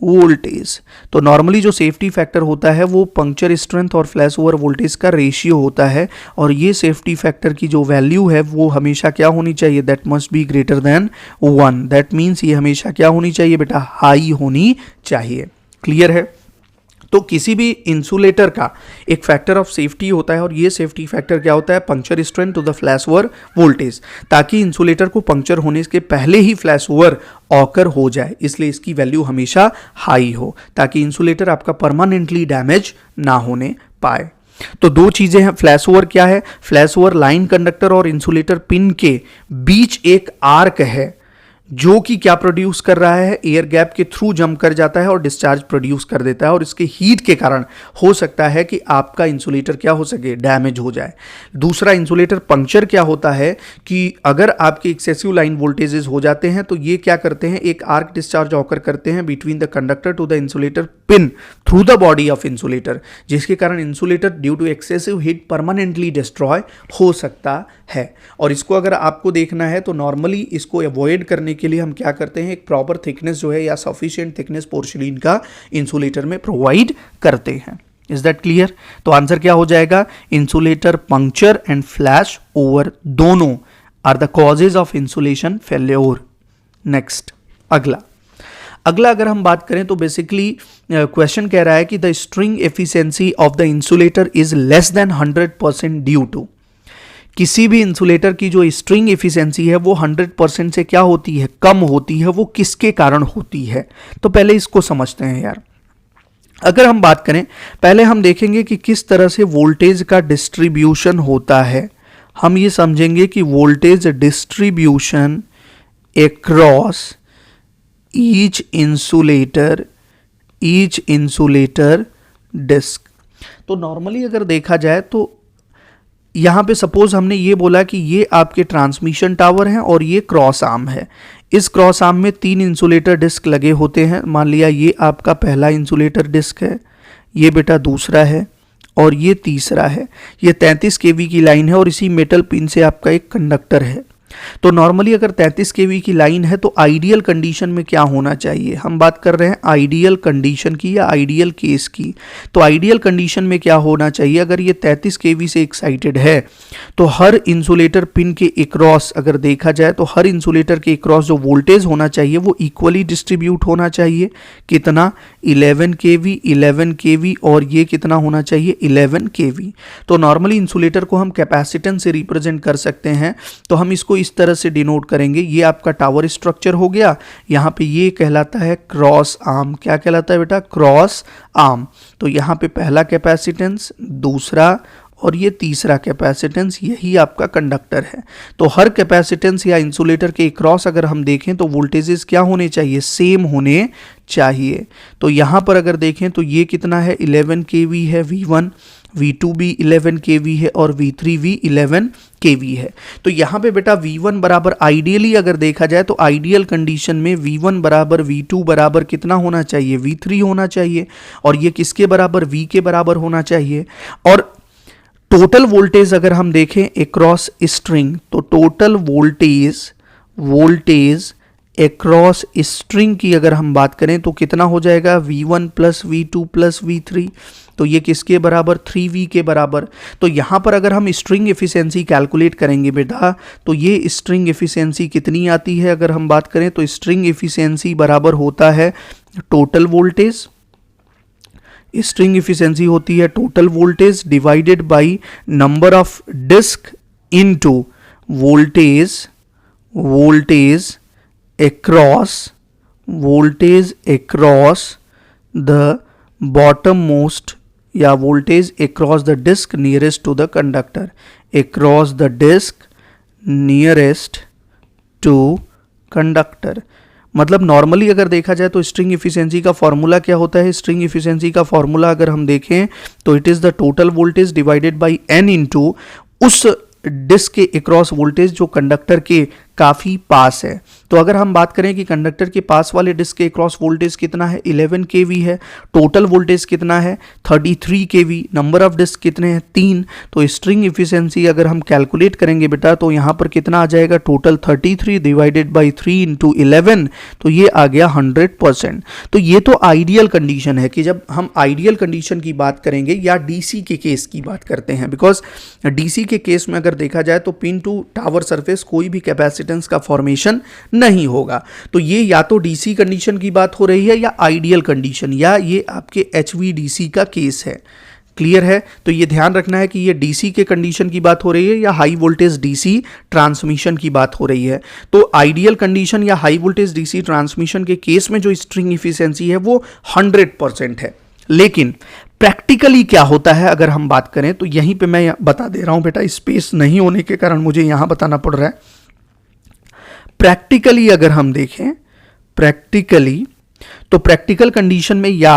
voltage. तो नॉर्मली जो सेफ्टी फैक्टर होता है वो पंक्चर स्ट्रेंथ और फ्लैश ओवर वोल्टेज का रेशियो होता है, और ये सेफ्टी फैक्टर की जो वैल्यू है वो हमेशा क्या होनी चाहिए, that must be greater than 1। That means ये हमेशा क्या होनी चाहिए बेटा, हाई होनी चाहिए। क्लियर है। तो किसी भी इंसुलेटर का एक फैक्टर ऑफ सेफ्टी होता है, और ये सेफ्टी फैक्टर क्या होता है, puncture strength to the flash over voltage, ताकि इंसुलेटर को पंक्चर होने के पहले ही फ्लैश ओवर ऑकर हो जाए। इसलिए इसकी वैल्यू हमेशा हाई हो, ताकि इंसुलेटर आपका परमानेंटली डैमेज ना होने पाए। तो दो चीजें हैं, फ्लैश ओवर क्या है, फ्लैश ओवर लाइन कंडक्टर और इंसुलेटर पिन के बीच एक आर्क है जो कि क्या प्रोड्यूस कर रहा है, एयर गैप के थ्रू जंप कर जाता है और डिस्चार्ज प्रोड्यूस कर देता है, और इसके हीट के कारण हो सकता है कि आपका इंसुलेटर क्या हो सके, डैमेज हो जाए। दूसरा, इंसुलेटर पंक्चर क्या होता है कि अगर आपके एक्सेसिव लाइन वोल्टेजेस हो जाते हैं तो ये क्या करते हैं, एक आर्क डिस्चार्ज ऑकर करते हैं between the conductor to the insulator pin through the body of insulator, जिसके कारण insulator due to excessive heat permanently destroy हो सकता है। और इसको अगर आपको देखना है तो नॉर्मली इसको अवॉइड करने के लिए हम क्या करते हैं, एक प्रॉपर थिकनेस जो है या सफिशिएंट थिकनेस पोर्शलिन का इंसुलेटर में प्रोवाइड करते हैं। Is that clear. तो आंसर क्या हो जाएगा, insulator puncture and flashover दोनों are the causes of insulation failure. Next, अगला अगर हम बात करें तो बेसिकली क्वेश्चन कह रहा है कि the string efficiency of the insulator is less than 100% due to. किसी भी इंसुलेटर की जो स्ट्रिंग एफिशिएंसी है वो 100% से क्या होती है, कम होती है, वो किसके कारण होती है। तो पहले इसको समझते हैं यार। अगर हम बात करें, पहले हम देखेंगे कि किस तरह से वोल्टेज का डिस्ट्रीब्यूशन होता है। हम ये समझेंगे कि voltage distribution across each insulator disc. तो नॉर्मली अगर देखा जाए तो यहां पे सपोज हमने ये बोला कि ये आपके ट्रांसमिशन टावर हैं और ये क्रॉस आर्म है। इस क्रॉस आर्म में 3 इंसुलेटर डिस्क लगे होते हैं। मान लिया ये आपका पहला इंसुलेटर डिस्क है, ये बेटा दूसरा है और ये तीसरा है। ये 33 kV की लाइन है और इसी मेटल पिन से आपका एक कंडक्टर है। तो नॉर्मली अगर 33 kV की लाइन है तो आइडियल कंडीशन में क्या होना चाहिए, हम बात कर रहे हैं आइडियल कंडीशन की या आइडियल केस की। तो आइडियल कंडीशन में क्या होना चाहिए, अगर ये 33 kV से एक्साइटेड है तो हर इंसुलेटर पिन के अक्रॉस अगर देखा जाए तो हर इंसुलेटर के अक्रॉस जो वोल्टेज होना चाहिए वो इक्वली डिस्ट्रीब्यूट होना चाहिए। कितना, 11 kV 11 kV और ये कितना होना चाहिए, 11 kV। तो नॉर्मली इंसुलेटर को हम कैपेसिटेंस से रिप्रेजेंट कर सकते हैं। तो हम इसको इस तरह से डिनोट करेंगे, ये आपका टावर स्ट्रक्चर हो गया, यहाँ पे ये कहलाता है क्रॉस आर्म। क्या कहलाता है बेटा, क्रॉस आर्म। तो यहाँ पे पहला कैपेसिटेंस, दूसरा और ये तीसरा कैपेसिटेंस, यही आपका कंडक्टर है। तो हर कैपेसिटेंस या इंसुलेटर के क्रॉस अगर हम देखें तो वोल्टेजेस क्या होने चाहिए, सेम होने चाहिए। तो यहाँ पर अगर देखें तो ये कितना है, 11 kV है V1, V2 भी 11 kV है और V3 भी 11 kV है। तो यहाँ पे बेटा V1 बराबर, आइडियली अगर देखा जाए तो आइडियल कंडीशन में V1 बराबर V2 बराबर कितना होना चाहिए, V3 होना चाहिए, और ये किसके बराबर, V के बराबर होना चाहिए। और टोटल वोल्टेज अगर हम देखें अक्रॉस स्ट्रिंग, तो टोटल वोल्टेज अक्रॉस स्ट्रिंग की अगर हम बात करें तो कितना हो जाएगा, V1 plus V2 plus V3, तो ये किसके बराबर, 3V के बराबर। तो यहाँ पर अगर हम स्ट्रिंग एफिशिएंसी कैलकुलेट करेंगे बेटा, तो ये स्ट्रिंग एफिशिएंसी कितनी आती है, अगर हम बात करें तो स्ट्रिंग एफिशिएंसी बराबर होता है टोटल वोल्टेज, स्ट्रिंग एफिशिएंसी होती है total voltage divided by number of disc into voltage across the bottommost या voltage across the disk nearest to the conductor, across the disk nearest to conductor। मतलब normally अगर देखा जाए तो string efficiency का formula क्या होता है, स्ट्रिंग एफिशिएंसी का फॉर्मूला अगर हम देखें तो it is the total voltage divided bye n into उस डिस्क के अक्रॉस वोल्टेज जो कंडक्टर के काफ़ी पास है। तो अगर हम बात करें कि कंडक्टर के पास वाले डिस्क के अक्रॉस वोल्टेज कितना है, 11 kV है, टोटल वोल्टेज कितना है, 33 kV, नंबर ऑफ डिस्क कितने हैं, 3। तो स्ट्रिंग एफिशिएंसी अगर हम कैलकुलेट करेंगे बेटा तो यहाँ पर कितना आ जाएगा, टोटल 33 डिवाइडेड बाई 3 इंटू 11, तो ये आ गया 100%। तो ये तो आइडियल कंडीशन है कि जब हम आइडियल कंडीशन की बात करेंगे या डीसी के केस की बात करते हैं, बिकॉज डीसी के केस में अगर देखा जाए तो पिन टू टावर सरफेस कोई भी कैपेसिटेंस का फॉर्मेशन नहीं होगा। तो ये या तो डीसी कंडीशन की बात हो रही है या आइडियल कंडीशन, या ये आपके एचवीडीसी का केस है। क्लियर है? तो ये ध्यान रखना है कि ये डीसी के कंडीशन की बात हो रही है या हाई वोल्टेज डीसी ट्रांसमिशन की बात हो रही है। तो आइडियल कंडीशन या हाई वोल्टेज डीसी ट्रांसमिशन के केस में जो स्ट्रिंग एफिशिएंसी है वो 100% है। लेकिन प्रैक्टिकली क्या होता है अगर हम बात करें, तो यहीं पे मैं बता दे रहा हूं बेटा, स्पेस नहीं होने के कारण मुझे यहां बताना पड़ रहा है। प्रैक्टिकली अगर हम देखें, तो प्रैक्टिकल कंडीशन में या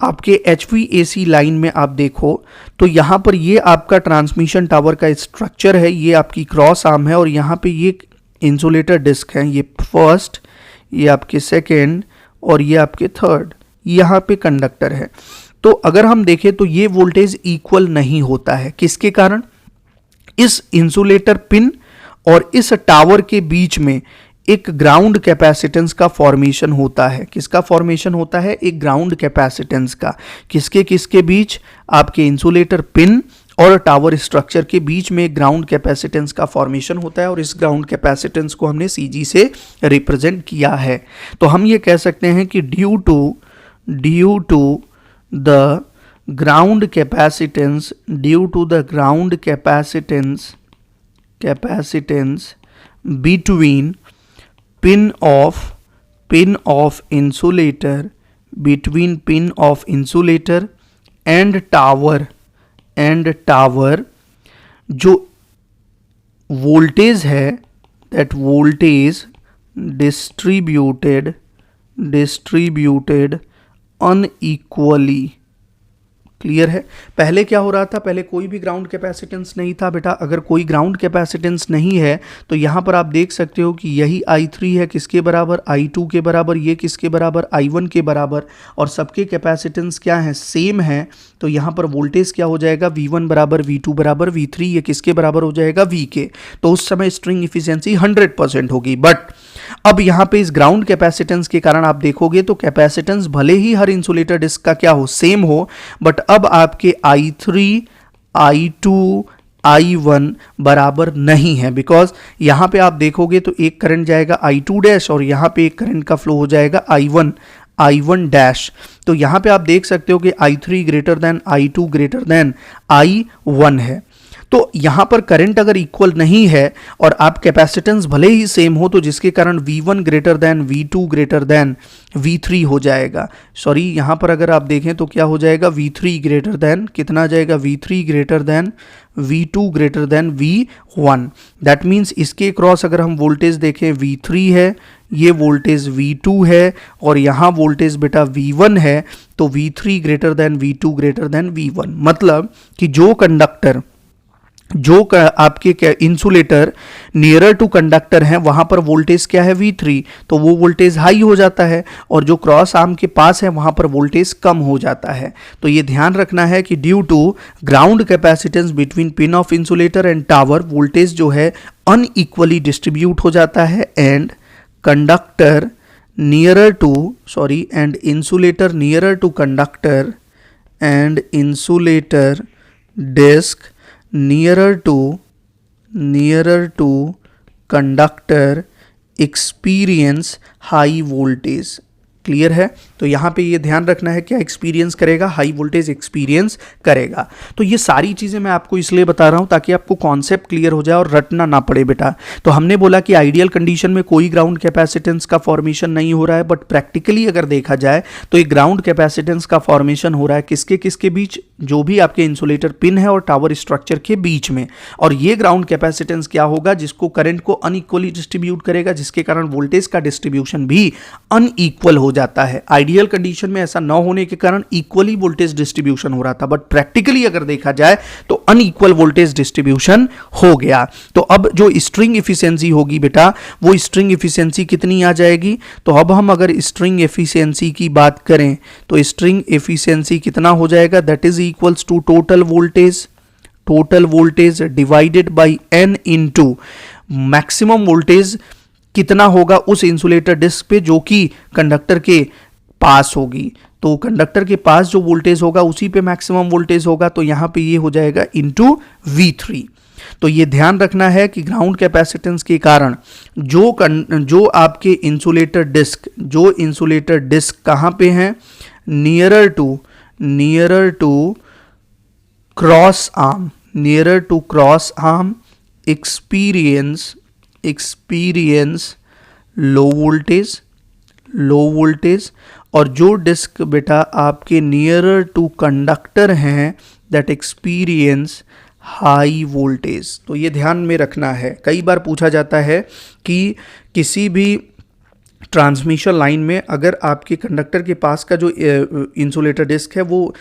आपके एचवीएसी लाइन में आप देखो तो यहां पर ये आपका ट्रांसमिशन टावर का स्ट्रक्चर है, ये आपकी क्रॉस आर्म है और यहां पे ये इंसुलेटर डिस्क है, ये फर्स्ट, ये आपके सेकेंड और ये आपके थर्ड, यहां पे कंडक्टर है। तो अगर हम देखें तो ये वोल्टेज इक्वल नहीं होता है, किसके कारण, इस इंसुलेटर पिन और इस टावर के बीच में एक ग्राउंड कैपेसिटेंस का फॉर्मेशन होता है। किसका फॉर्मेशन होता है, एक ग्राउंड कैपेसिटेंस का। किसके बीच, आपके इंसुलेटर पिन और टावर स्ट्रक्चर के बीच में ग्राउंड कैपेसिटेंस का फॉर्मेशन होता है और इस ग्राउंड कैपेसिटेंस को हमने सीजी से रिप्रेजेंट किया है। तो हम ये कह सकते हैं कि due to the ground capacitance between pin of insulator and tower जो वोल्टेज है, that voltage distributed unequally। Clear है? पहले क्या हो रहा था, पहले कोई भी ग्राउंड कैपेसिटेंस नहीं था बेटा। अगर कोई ग्राउंड कैपेसिटेंस नहीं है तो यहाँ पर आप देख सकते हो कि यही I3 है, किसके बराबर, I2 के बराबर, ये किसके बराबर, I1 के बराबर, और सबके कैपेसिटेंस क्या है, सेम है। तो यहाँ पर वोल्टेज क्या हो जाएगा, V1 बराबर V2 बराबर V3, ये किसके बराबर हो जाएगा, V के। तो उस समय स्ट्रिंग एफिशिएंसी 100% होगी। बट अब यहाँ पे इस ग्राउंड कैपेसिटेंस के कारण आप देखोगे तो कैपेसिटेंस भले ही हर इंसुलेटर डिस्क का क्या हो, सेम हो, बट अब आपके I3, I2, I1 बराबर नहीं है। बिकॉज यहाँ पे आप देखोगे तो एक करंट जाएगा I2 डैश और यहाँ पे एक करंट का फ्लो हो जाएगा I1 डैश। तो यहाँ पे आप देख सकते हो कि I3 greater than I2 greater than I1 है। तो यहाँ पर करंट अगर इक्वल नहीं है और आप कैपेसिटेंस भले ही सेम हो, तो जिसके कारण V1 greater than V2 greater than V3 हो जाएगा। सॉरी, यहाँ पर अगर आप देखें तो क्या हो जाएगा, V3 ग्रेटर देन, कितना आ जाएगा, V3 greater than V2 greater than V1। That means इसके क्रॉस अगर हम वोल्टेज देखें, V3 है, ये वोल्टेज V2 है और यहाँ वोल्टेज बेटा V1 है, तो V3 greater than V2 greater than V1। मतलब कि जो कंडक्टर जो आपके इंसुलेटर नियरर टू कंडक्टर हैं वहां पर वोल्टेज क्या है V3, तो वो वोल्टेज हाई हो जाता है, और जो क्रॉस आर्म के पास है वहां पर वोल्टेज कम हो जाता है। तो ये ध्यान रखना है कि due to ground capacitance between pin of insulator and tower, voltage जो है अनइक्वली डिस्ट्रीब्यूट हो जाता है, and conductor nearer to and insulator nearer to conductor and insulator disc nearer to conductor experience high voltage। Clear है? तो यहाँ पे ये ध्यान रखना है क्या एक्सपीरियंस करेगा, हाई वोल्टेज एक्सपीरियंस करेगा। तो ये सारी चीज़ें मैं आपको इसलिए बता रहा हूँ ताकि आपको कॉन्सेप्ट क्लियर हो जाए और रटना ना पड़े बेटा। तो हमने बोला कि आइडियल कंडीशन में कोई ग्राउंड कैपेसिटेंस का फॉर्मेशन नहीं हो रहा है, बट प्रैक्टिकली अगर देखा जाए तो एक ग्राउंड कैपेसिटेंस का फॉर्मेशन हो रहा है किसके किसके बीच, जो भी आपके इंसुलेटर पिन है और टावर स्ट्रक्चर के बीच में। और ये ग्राउंड कैपेसिटेंस क्या होगा, जिसको करंट को अनइक्वली डिस्ट्रीब्यूट करेगा, जिसके कारण वोल्टेज का डिस्ट्रीब्यूशन भी अनइक्वल हो जाता है। आइडियल कंडीशन में ऐसा न होने के कारण इक्वली वोल्टेज डिस्ट्रीब्यूशन हो रहा था, बट प्रैक्टिकली अगर देखा जाए तो अनइक्वल वोल्टेज डिस्ट्रीब्यूशन हो गया। तो अब जो स्ट्रिंग एफिशिएंसी होगी बेटा, वो स्ट्रिंग एफिशिएंसी कितनी आ जाएगी, तो अब हम अगर स्ट्रिंग एफिशिएंसी की बात करें तो स्ट्रिंग एफिशिएंसी कितना हो जाएगा, that is equals to total voltage divided by n into maximum voltage कितना होगा उस इंसुलेटर डिस्क पे जो कि कंडक्टर के पास होगी। तो कंडक्टर के पास जो वोल्टेज होगा उसी पे मैक्सिमम वोल्टेज होगा, तो यहां पे ये हो जाएगा इंटू V3। तो ये ध्यान रखना है कि ग्राउंड कैपेसिटेंस के कारण जो आपके इंसुलेटर डिस्क कहां पे हैं, nearer to cross arm experience low voltage, और जो डिस्क बेटा आपके नियरर टू कंडक्टर हैं दैट एक्सपीरियंस हाई वोल्टेज। तो ये ध्यान में रखना है। कई बार पूछा जाता है कि किसी भी ट्रांसमिशन लाइन में अगर आपके कंडक्टर के पास का जो इंसुलेटर डिस्क है वो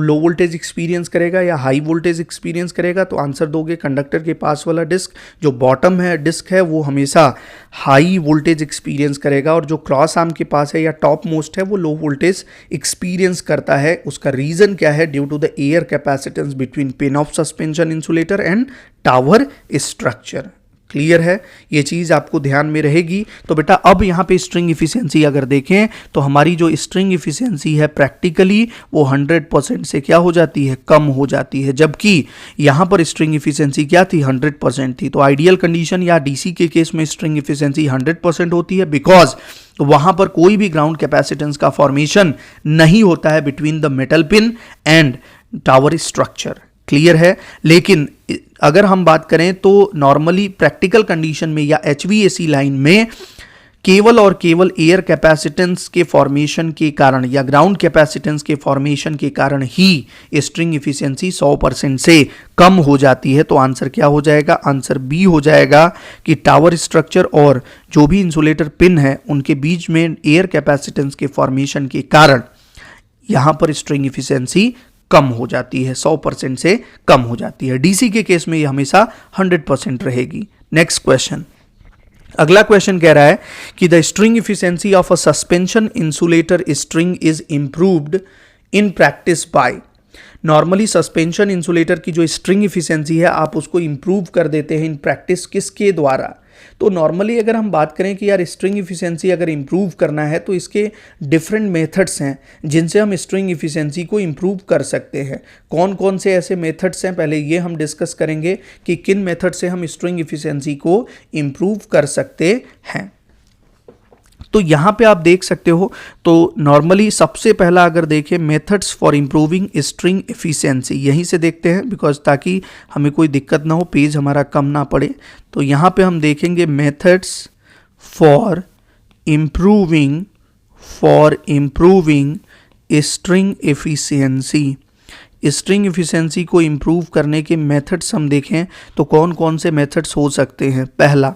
लो वोल्टेज एक्सपीरियंस करेगा या हाई वोल्टेज एक्सपीरियंस करेगा, तो आंसर दोगे कंडक्टर के पास वाला डिस्क जो बॉटम है डिस्क है वो हमेशा हाई वोल्टेज एक्सपीरियंस करेगा, और जो क्रॉस आर्म के पास है या टॉप मोस्ट है वो लो वोल्टेज एक्सपीरियंस करता है। उसका रीज़न क्या है, due to the air capacitance between pin of suspension insulator and tower structure. Clear है? ये चीज़ आपको ध्यान में रहेगी। तो बेटा अब यहाँ पे स्ट्रिंग इफिशियंसी अगर देखें तो हमारी जो स्ट्रिंग इफिशियंसी है प्रैक्टिकली वो 100% से क्या हो जाती है, कम हो जाती है, जबकि यहाँ पर स्ट्रिंग इफिशियंसी क्या थी, 100% थी। तो आइडियल कंडीशन या डीसी के केस में स्ट्रिंग इफिशियंसी 100% होती है, बिकॉज वहाँ पर कोई भी ग्राउंड कैपेसिटेंस का फॉर्मेशन नहीं होता है between the metal pin and tower structure. Clear है? लेकिन अगर हम बात करें तो नॉर्मली प्रैक्टिकल कंडीशन में या HVAC लाइन में केवल और केवल एयर कैपेसिटेंस के फॉर्मेशन के कारण या ग्राउंड कैपेसिटेंस के फॉर्मेशन के कारण ही स्ट्रिंग इफिशियंसी 100% से कम हो जाती है। तो आंसर क्या हो जाएगा, आंसर बी हो जाएगा कि टावर स्ट्रक्चर और जो भी इंसुलेटर पिन है उनके बीच में एयर कैपेसिटेंस के फॉर्मेशन के कारण यहां पर स्ट्रिंग इफिशियंसी कम हो जाती है, 100% से कम हो जाती है। डीसी के केस में ये हमेशा 100% रहेगी। नेक्स्ट क्वेश्चन, अगला क्वेश्चन कह रहा है कि the string efficiency of a suspension insulator string is improved in practice by. Normally suspension insulator की जो स्ट्रिंग इफिशियंसी है आप उसको इंप्रूव कर देते हैं इन प्रैक्टिस किसके द्वारा। तो नॉर्मली अगर हम बात करें कि यार स्ट्रिंग इफिशियंसी अगर इंप्रूव करना है तो इसके डिफरेंट मेथड्स हैं जिनसे हम स्ट्रिंग इफिशियंसी को इंप्रूव कर सकते हैं। कौन कौन से ऐसे मेथड्स हैं, पहले ये हम डिस्कस करेंगे कि किन मेथड से हम स्ट्रिंग इफिशियंसी को इंप्रूव कर सकते हैं। तो यहाँ पे आप देख सकते हो, तो नॉर्मली सबसे पहला अगर देखें methods for improving string efficiency, यहीं से देखते हैं बिकॉज ताकि हमें कोई दिक्कत ना हो, पेज हमारा कम ना पड़े। तो यहाँ पे हम देखेंगे methods for improving string efficiency. String efficiency को इम्प्रूव करने के मेथड्स हम देखें तो कौन कौन से मेथड्स हो सकते हैं। पहला,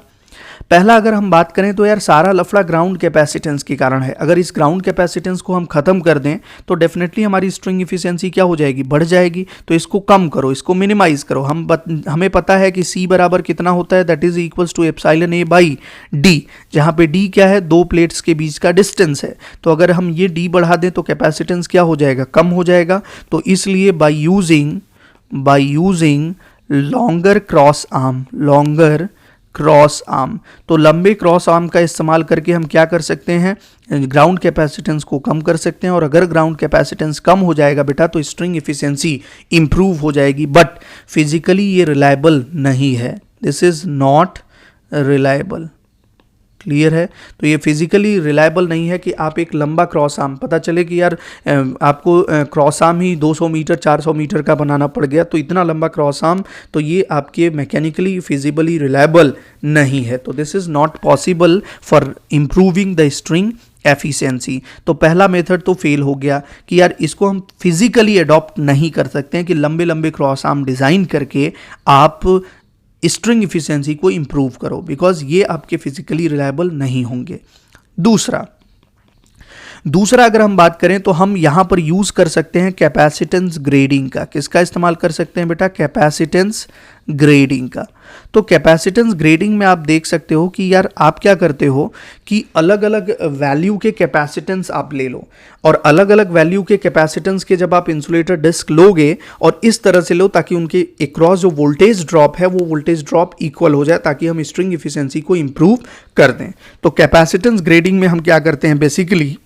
पहला अगर हम बात करें तो यार सारा लफड़ा ग्राउंड कैपेसिटेंस के कारण है। अगर इस ग्राउंड कैपेसिटेंस को हम खत्म कर दें तो डेफिनेटली हमारी स्ट्रिंग इफिशियंसी क्या हो जाएगी, बढ़ जाएगी। तो इसको कम करो, इसको मिनिमाइज करो। हमें पता है कि C बराबर कितना होता है, that is equals to epsilon A by D, जहाँ पे D क्या है, दो प्लेट्स के बीच का डिस्टेंस है। तो अगर हम ये D बढ़ा दें तो कैपेसिटेंस क्या हो जाएगा, कम हो जाएगा। तो इसलिए by using longer cross arm, तो लंबे क्रॉस आर्म का इस्तेमाल करके हम क्या कर सकते हैं, ग्राउंड कैपेसिटेंस को कम कर सकते हैं। और अगर ग्राउंड कैपेसिटेंस कम हो जाएगा बेटा तो स्ट्रिंग इफिशियंसी इंप्रूव हो जाएगी। बट फिजिकली ये रिलायबल नहीं है, this is not reliable. Clear है? तो ये फिजिकली रिलायबल नहीं है कि आप एक लंबा क्रॉस आर्म, पता चले कि यार आपको क्रॉस आर्म ही 200 मीटर 400 मीटर का बनाना पड़ गया, तो इतना लंबा क्रॉस आर्म, तो ये आपके मैकेनिकली फिजिबली रिलायबल नहीं है। तो this is not possible for improving the string efficiency. तो पहला मेथड तो फेल हो गया कि यार इसको हम फिजिकली अडॉप्ट नहीं कर सकते हैं कि लंबे लंबे क्रॉस आर्म डिज़ाइन करके आप स्ट्रिंग इफिशियंसी को इंप्रूव करो, बिकॉज ये आपके फिजिकली रिलायबल नहीं होंगे। दूसरा अगर हम बात करें तो हम यहां पर यूज कर सकते हैं कैपेसिटेंस ग्रेडिंग का। किसका इस्तेमाल कर सकते हैं बेटा, कैपेसिटेंस ग्रेडिंग का। तो कैपेसिटेंस ग्रेडिंग में आप देख सकते हो कि यार आप क्या करते हो कि अलग अलग वैल्यू के कैपेसिटेंस आप ले लो, और अलग अलग वैल्यू के कैपेसिटेंस के जब आप इंसुलेटर डिस्क लोगे और इस तरह से लो ताकि उनके अक्रॉस जो वोल्टेज ड्रॉप है वो वोल्टेज ड्रॉप इक्वल हो जाए, ताकि हम स्ट्रिंग इफिशियंसी को इंप्रूव कर दें। तो कैपेसिटेंस ग्रेडिंग में हम क्या करते हैं, बेसिकली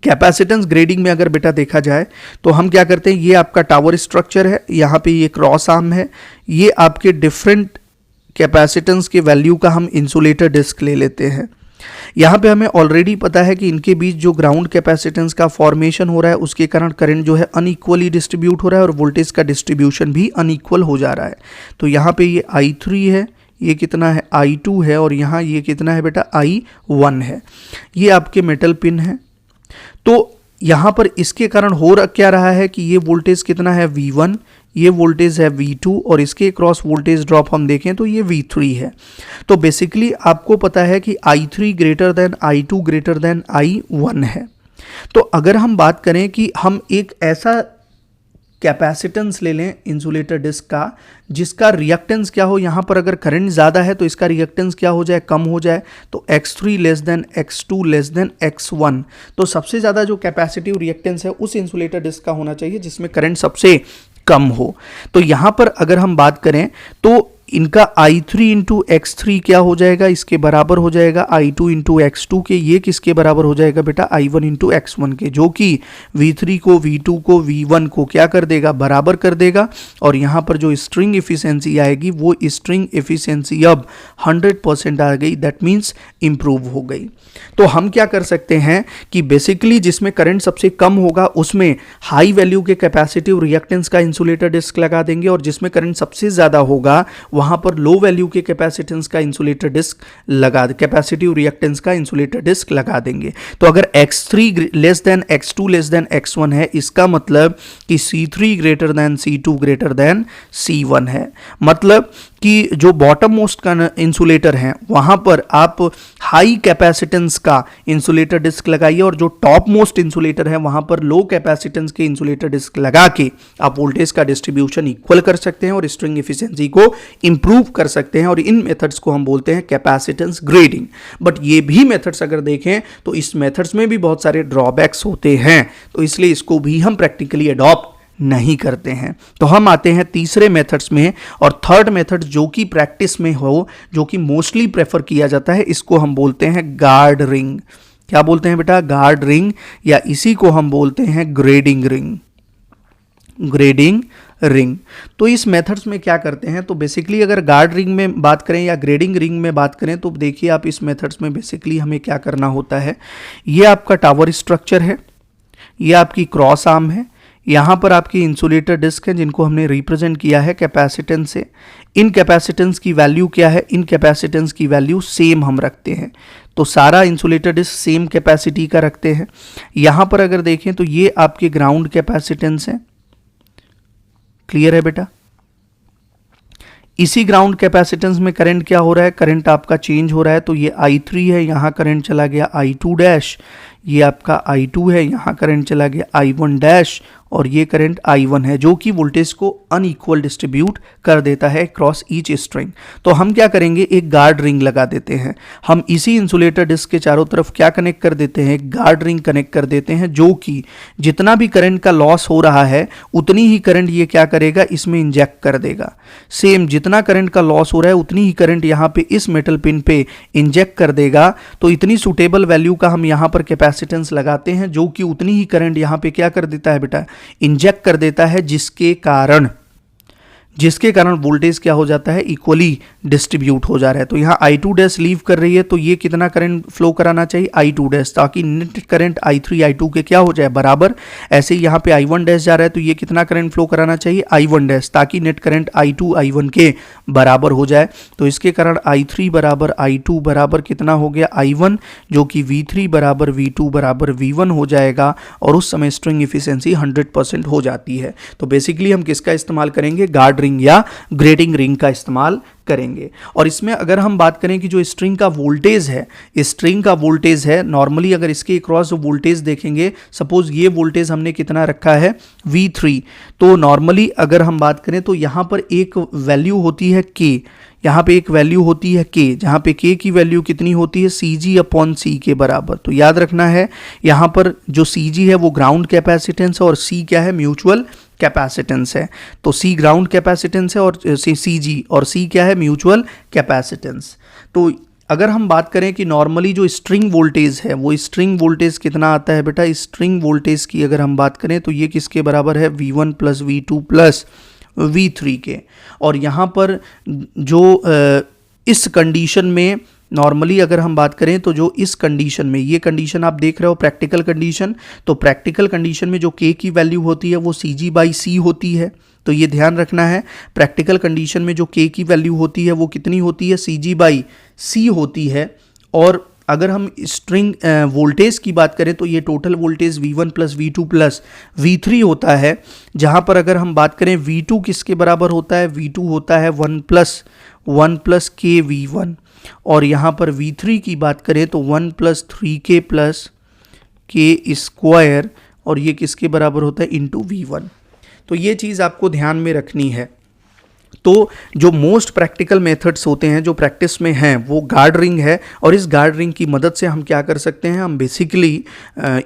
कैपेसिटेंस ग्रेडिंग में अगर बेटा देखा जाए तो हम क्या करते हैं, ये आपका टावर स्ट्रक्चर है, यहाँ पे ये क्रॉस आर्म है, ये आपके डिफरेंट कैपेसिटेंस के वैल्यू का हम इंसुलेटर डिस्क ले लेते हैं। यहाँ पे हमें ऑलरेडी पता है कि इनके बीच जो ग्राउंड कैपेसिटेंस का फॉर्मेशन हो रहा है उसके कारण करंट जो है अनइक्वली डिस्ट्रीब्यूट हो रहा है और वोल्टेज का डिस्ट्रीब्यूशन भी अनइक्वल हो जा रहा है। तो यहाँ पे ये I3 है, ये कितना है I2 है, और यहाँ ये कितना है बेटा I1 है। ये आपके मेटल पिन है। तो यहाँ पर इसके कारण हो क्या रहा है कि ये वोल्टेज कितना है V1, ये वोल्टेज है V2, और इसके क्रॉस वोल्टेज ड्रॉप हम देखें तो ये V3 है। तो बेसिकली आपको पता है कि I3 greater than I2 greater than I1 है। तो अगर हम बात करें कि हम एक ऐसा कैपेसिटेंस ले लें इंसुलेटर डिस्क का जिसका रिएक्टेंस क्या हो, यहाँ पर अगर करंट ज़्यादा है तो इसका रिएक्टेंस क्या हो जाए, कम हो जाए। तो X3 less than X2 less than X1, तो सबसे ज़्यादा जो कैपेसिटिव रिएक्टेंस है उस इंसुलेटर डिस्क का होना चाहिए जिसमें करंट सबसे कम हो। तो यहाँ पर अगर हम बात करें तो इनका I3 इंटू X3 क्या हो जाएगा, इसके बराबर हो जाएगा I2 इंटू X2 के। ये किसके बराबर हो जाएगा बेटा, I1 इंटू X1 के, जो कि V3 को V2 को V1 को क्या कर देगा, बराबर कर देगा। और यहाँ पर जो स्ट्रिंग एफिशिएंसी आएगी वो स्ट्रिंग एफिशिएंसी अब 100% आ गई, दैट मीन्स इंप्रूव हो गई। तो हम क्या कर सकते हैं कि बेसिकली जिसमें करंट सबसे कम होगा उसमें हाई वैल्यू के कैपेसिटिव रिएक्टेंस का इंसुलेटर डिस्क लगा देंगे, और जिसमें करंट सबसे ज़्यादा होगा वहां पर लो वैल्यू के कैपेसिटेंस का इंसुलेटर डिस्क कैपेसिटिव रिएक्टेंस का इंसुलेटर डिस्क लगा देंगे। तो अगर X3 less than X2 less than X1 है, इसका मतलब कि C3 greater than C2 greater than C1 है। मतलब कि जो बॉटम मोस्ट का इंसुलेटर है वहां पर आप हाई कैपेसिटेंस का इंसुलेटर डिस्क लगाइए, और जो टॉप मोस्ट इंसुलेटर है वहां पर लो कैपेसिटेंस के इंसुलेटर डिस्क लगा के आप वोल्टेज का डिस्ट्रीब्यूशन इक्वल कर सकते हैं और स्ट्रिंग एफिशिएंसी को इंप्रूव कर सकते हैं। और इन मेथड्स को हम बोलते हैं कैपेसिटेंस ग्रेडिंग। बट ये भी मेथड्स अगर देखें तो इस मेथड्स में भी बहुत सारे ड्रॉबैक्स होते हैं, तो इसलिए इसको भी हम प्रैक्टिकली अडॉप्ट नहीं करते हैं। तो हम आते हैं तीसरे मेथड्स में, और थर्ड मेथड जो कि प्रैक्टिस में हो, जो कि मोस्टली प्रेफर किया जाता है, इसको हम बोलते हैं गार्ड रिंग। क्या बोलते हैं बेटा, गार्ड रिंग, या इसी को हम बोलते हैं ग्रेडिंग रिंग। Grading ring. तो इस मेथड्स में क्या करते हैं, तो बेसिकली अगर गार्ड रिंग में बात करें या ग्रेडिंग रिंग में बात करें तो देखिए आप इस मेथड्स में बेसिकली हमें क्या करना होता है। ये आपका टावर स्ट्रक्चर है, ये आपकी क्रॉस आर्म है, यहाँ पर आपकी इंसुलेटर डिस्क है जिनको हमने रिप्रेजेंट किया है कैपेसिटेंस से। इन कैपेसिटेंस की वैल्यू क्या है, इन कैपेसिटेंस की वैल्यू सेम हम रखते हैं, तो सारा इंसुलेटर डिस्क सेम कैपेसिटी का रखते हैं। यहाँ पर अगर देखें तो ये आपके ग्राउंड कैपेसिटेंस है। क्लियर है बेटा, इसी ग्राउंड कैपेसिटेंस में करंट क्या हो रहा है, करंट आपका चेंज हो रहा है। तो ये I3 है, यहाँ करंट चला गया I2 डैश, ये आपका I2 है, यहाँ करंट चला गया I1 डैश, और ये करंट I1 है, जो कि वोल्टेज को अनइक्वल डिस्ट्रीब्यूट कर देता है क्रॉस ईच स्ट्रिंग। तो हम क्या करेंगे, एक गार्ड रिंग लगा देते हैं। हम इसी इंसुलेटर डिस्क के चारों तरफ क्या कनेक्ट कर देते हैं, एक गार्ड रिंग कनेक्ट कर देते हैं, जो कि जितना भी करंट का लॉस हो रहा है उतनी ही करंट ये क्या करेगा, इसमें इंजेक्ट कर देगा। सेम जितना करंट का लॉस हो रहा है उतनी ही करंट यहाँ पे इस मेटल पिन पे इंजेक्ट कर देगा। तो इतनी सुटेबल वैल्यू का हम यहाँ पर कैपेसिटेंस लगाते हैं, जो कि उतनी ही करंट यहाँ पे क्या कर देता है बेटा, इंजेक्ट कर देता है, जिसके कारण वोल्टेज क्या हो जाता है, इक्वली डिस्ट्रीब्यूट हो जा रहा है। तो यहाँ I2 डैश लीव कर रही है, तो ये कितना करंट फ्लो कराना चाहिए, I2 डैश, ताकि नेट करंट I3 I2 के क्या हो जाए, बराबर। ऐसे ही यहाँ पे I1 डैश जा रहा है, तो ये कितना करंट फ्लो कराना चाहिए, I1 डैश, ताकि नेट करंट I2 I1 के बराबर हो जाए। तो इसके कारण I3 बराबर I2 बराबर कितना हो गया, I1, जो कि V3 बराबर V2 बराबर V1 हो जाएगा, और उस समय स्ट्रिंग एफिशिएंसी 100% हो जाती है। तो बेसिकली हम किसका इस्तेमाल करेंगे, गार्ड रिंग या ग्रेटिंग रिंग का इस्तेमाल करेंगे। और इसमें अगर हम बात करें कि जो स्ट्रिंग का वोल्टेज है, नॉर्मली अगर इसके क्रॉस वोल्टेज देखेंगे, सपोज ये वोल्टेज हमने कितना रखा है, V3, तो नॉर्मली अगर हम बात करें तो यहां पर एक वैल्यू होती है K, यहाँ पे एक वैल्यू होती है K, जहाँ पे K की वैल्यू कितनी होती है, CG/C के बराबर। तो याद रखना है, यहाँ पर जो CG है वो ग्राउंड कैपेसिटेंस है, और C क्या है, म्यूचुअल कैपेसिटेंस है। तो C ग्राउंड कैपेसिटेंस है और CG, और C क्या है, म्यूचुअल कैपेसिटेंस। तो अगर हम बात करें कि नॉर्मली जो स्ट्रिंग वोल्टेज है, वो स्ट्रिंग वोल्टेज कितना आता है बेटा, स्ट्रिंग वोल्टेज की अगर हम बात करें तो ये किसके बराबर है, V1 + V2 + V3 के। और यहाँ पर जो इस कंडीशन में नॉर्मली अगर हम बात करें तो जो इस कंडीशन में, ये कंडीशन आप देख रहे हो प्रैक्टिकल कंडीशन, तो प्रैक्टिकल कंडीशन में जो K की वैल्यू होती है वो CG/C होती है। तो ये ध्यान रखना है, प्रैक्टिकल कंडीशन में जो K की वैल्यू होती है वो कितनी होती है, CG/C होती है। और अगर हम स्ट्रिंग वोल्टेज की बात करें तो ये total voltage V1 + V2 + V3 होता है, जहाँ पर अगर हम बात करें V2 किसके बराबर होता है, V2 होता है 1 + KV1, और यहाँ पर V3 की बात करें तो 1 + 3K + K², और ये किसके बराबर होता है, इंटू V1। तो ये चीज़ आपको ध्यान में रखनी है। तो जो मोस्ट प्रैक्टिकल मेथड्स होते हैं जो प्रैक्टिस में हैं वो गार्ड रिंग है, और इस गार्ड रिंग की मदद से हम क्या कर सकते हैं, हम बेसिकली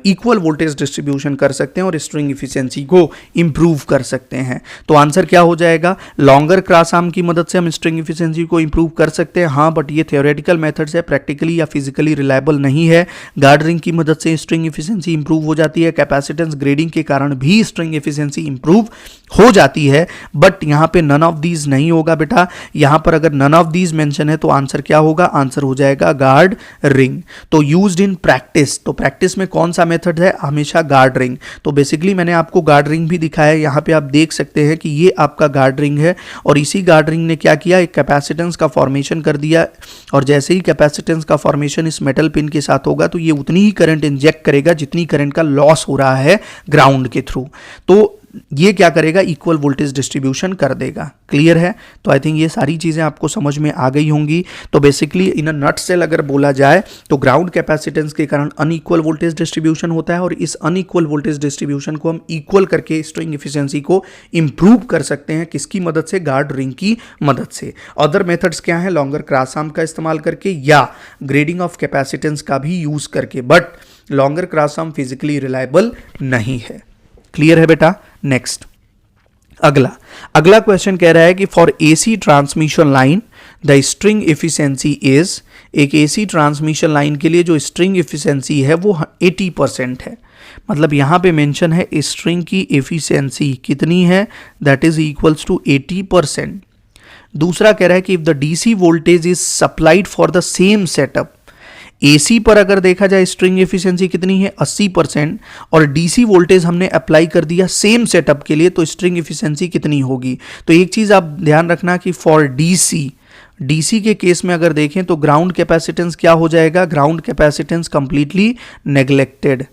इक्वल वोल्टेज डिस्ट्रीब्यूशन कर सकते हैं और स्ट्रिंग एफिशिएंसी को इम्प्रूव कर सकते हैं। तो आंसर क्या हो जाएगा, लॉन्गर क्रॉस आर्म की मदद से हम स्ट्रिंग एफिशिएंसी को इम्प्रूव कर सकते हैं। हाँ, बट ये थियोरेटिकल मेथड्स है, प्रैक्टिकली या फिजिकली रिलायबल नहीं है। गार्ड रिंग की मदद से स्ट्रिंग एफिशिएंसी इंप्रूव हो जाती है, कैपेसिटेंस ग्रेडिंग के कारण भी स्ट्रिंग एफिशिएंसी इंप्रूव हो जाती है, बट यहाँ पे नन ऑफ दीज नहीं होगा बेटा। यहां पर अगर नन ऑफ दीज मेंशन है तो आंसर क्या होगा, आंसर हो जाएगा गार्ड रिंग। तो यूज्ड इन प्रैक्टिस, तो प्रैक्टिस में कौन सा मेथड है, हमेशा गार्ड रिंग। तो बेसिकली मैंने आपको गार्ड रिंग भी दिखाया है, यहां पे आप देख सकते हैं कि ये आपका गार्ड रिंग है, और इसी गार्ड रिंग ने क्या किया, एक कैपेसिटेंस का फॉर्मेशन कर दिया, और जैसे ही कैपेसिटेंस का फॉर्मेशन इस मेटल पिन के साथ होगा तो ये उतनी ही करंट इंजेक्ट करेगा जितनी करंट का लॉस हो रहा है ग्राउंड के थ्रू। तो ये क्या करेगा, इक्वल वोल्टेज डिस्ट्रीब्यूशन कर देगा। क्लियर है? तो आई थिंक ये सारी चीज़ें आपको समझ में आ गई होंगी। तो बेसिकली इन अ नटसेल अगर बोला जाए तो ग्राउंड कैपेसिटेंस के कारण अनइक्वल वोल्टेज डिस्ट्रीब्यूशन होता है, और इस अनइक्वल वोल्टेज डिस्ट्रीब्यूशन को हम इक्वल करके स्ट्रिंग एफिशिएंसी को इंप्रूव कर सकते हैं। किसकी मदद से, गार्ड रिंग की मदद से। अदर मेथड्स क्या है, लॉन्गर क्रॉस आर्म का इस्तेमाल करके या ग्रेडिंग ऑफ कैपेसिटेंस का भी यूज करके, but longer cross arm physically reliable नहीं है। क्लियर है बेटा? नेक्स्ट अगला क्वेश्चन कह रहा है कि for AC transmission line the string efficiency is, एक एसी ट्रांसमिशन लाइन के लिए जो स्ट्रिंग एफिशिएंसी है वो 80% है। मतलब यहां पे मेंशन है स्ट्रिंग की एफिशिएंसी कितनी है, दैट इज इक्वल्स टू 80%। दूसरा कह रहा है कि if the DC voltage is supplied for the same setup, AC पर अगर देखा जाए स्ट्रिंग एफिशिएंसी कितनी है 80%, और डीसी वोल्टेज हमने अप्लाई कर दिया सेम सेटअप के लिए, तो स्ट्रिंग एफिशिएंसी कितनी होगी। तो एक चीज आप ध्यान रखना कि फॉर डीसी के केस में अगर देखें तो ग्राउंड कैपेसिटेंस क्या हो जाएगा, ग्राउंड कैपेसिटेंस कंप्लीटली नेग्लेक्टेड।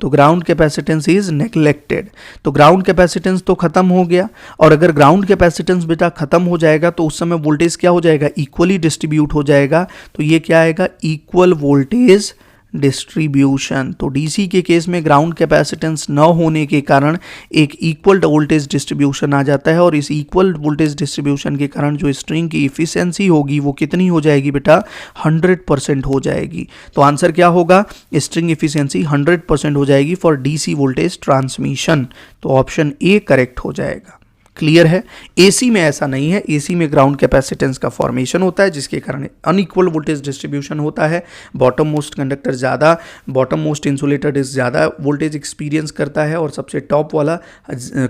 तो ग्राउंड कैपेसिटेंस इज नेग्लेक्टेड। तो ग्राउंड कैपेसिटेंस तो खत्म हो गया, और अगर ग्राउंड कैपेसिटेंस बेटा खत्म हो जाएगा तो उस समय वोल्टेज क्या हो जाएगा, इक्वली डिस्ट्रीब्यूट हो जाएगा। तो ये क्या आएगा, इक्वल वोल्टेज डिस्ट्रीब्यूशन। तो डीसी के केस में ग्राउंड कैपेसिटेंस न होने के कारण एक इक्वल वोल्टेज डिस्ट्रीब्यूशन आ जाता है, और इस इक्वल वोल्टेज डिस्ट्रीब्यूशन के कारण जो स्ट्रिंग की इफिशिएंसी होगी वो कितनी हो जाएगी बेटा, 100% हो जाएगी। तो आंसर क्या होगा, स्ट्रिंग इफिशिएंसी 100% हो जाएगी फॉर डीसी वोल्टेज ट्रांसमिशन। तो ऑप्शन ए करेक्ट हो जाएगा। क्लियर है। एसी में ऐसा नहीं है, एसी में ग्राउंड कैपेसिटेंस का फॉर्मेशन होता है जिसके कारण अनइक्वल वोल्टेज डिस्ट्रीब्यूशन होता है। बॉटम मोस्ट कंडक्टर ज़्यादा, बॉटम मोस्ट इंसुलेटर डिस्क ज़्यादा वोल्टेज एक्सपीरियंस करता है और सबसे टॉप वाला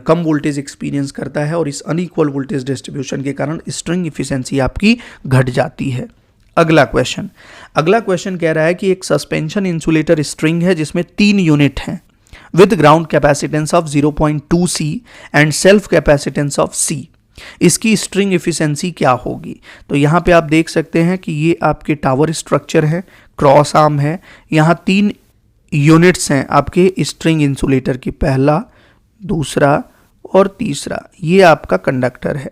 कम वोल्टेज एक्सपीरियंस करता है, और इस अनइक्वल वोल्टेज डिस्ट्रीब्यूशन के कारण स्ट्रिंग इफिशिएंसी आपकी घट जाती है। अगला क्वेश्चन कह रहा है कि एक सस्पेंशन इंसुलेटर स्ट्रिंग है जिसमें 3 यूनिट हैं with ground capacitance of 0.2 C and self capacitance of C। इसकी स्ट्रिंग इफिशिएंसी क्या होगी। तो यहाँ पे आप देख सकते हैं कि ये आपके टावर स्ट्रक्चर है, क्रॉस आर्म है, यहाँ 3 यूनिट्स हैं आपके स्ट्रिंग इंसुलेटर की, पहला, दूसरा और तीसरा। ये आपका कंडक्टर है।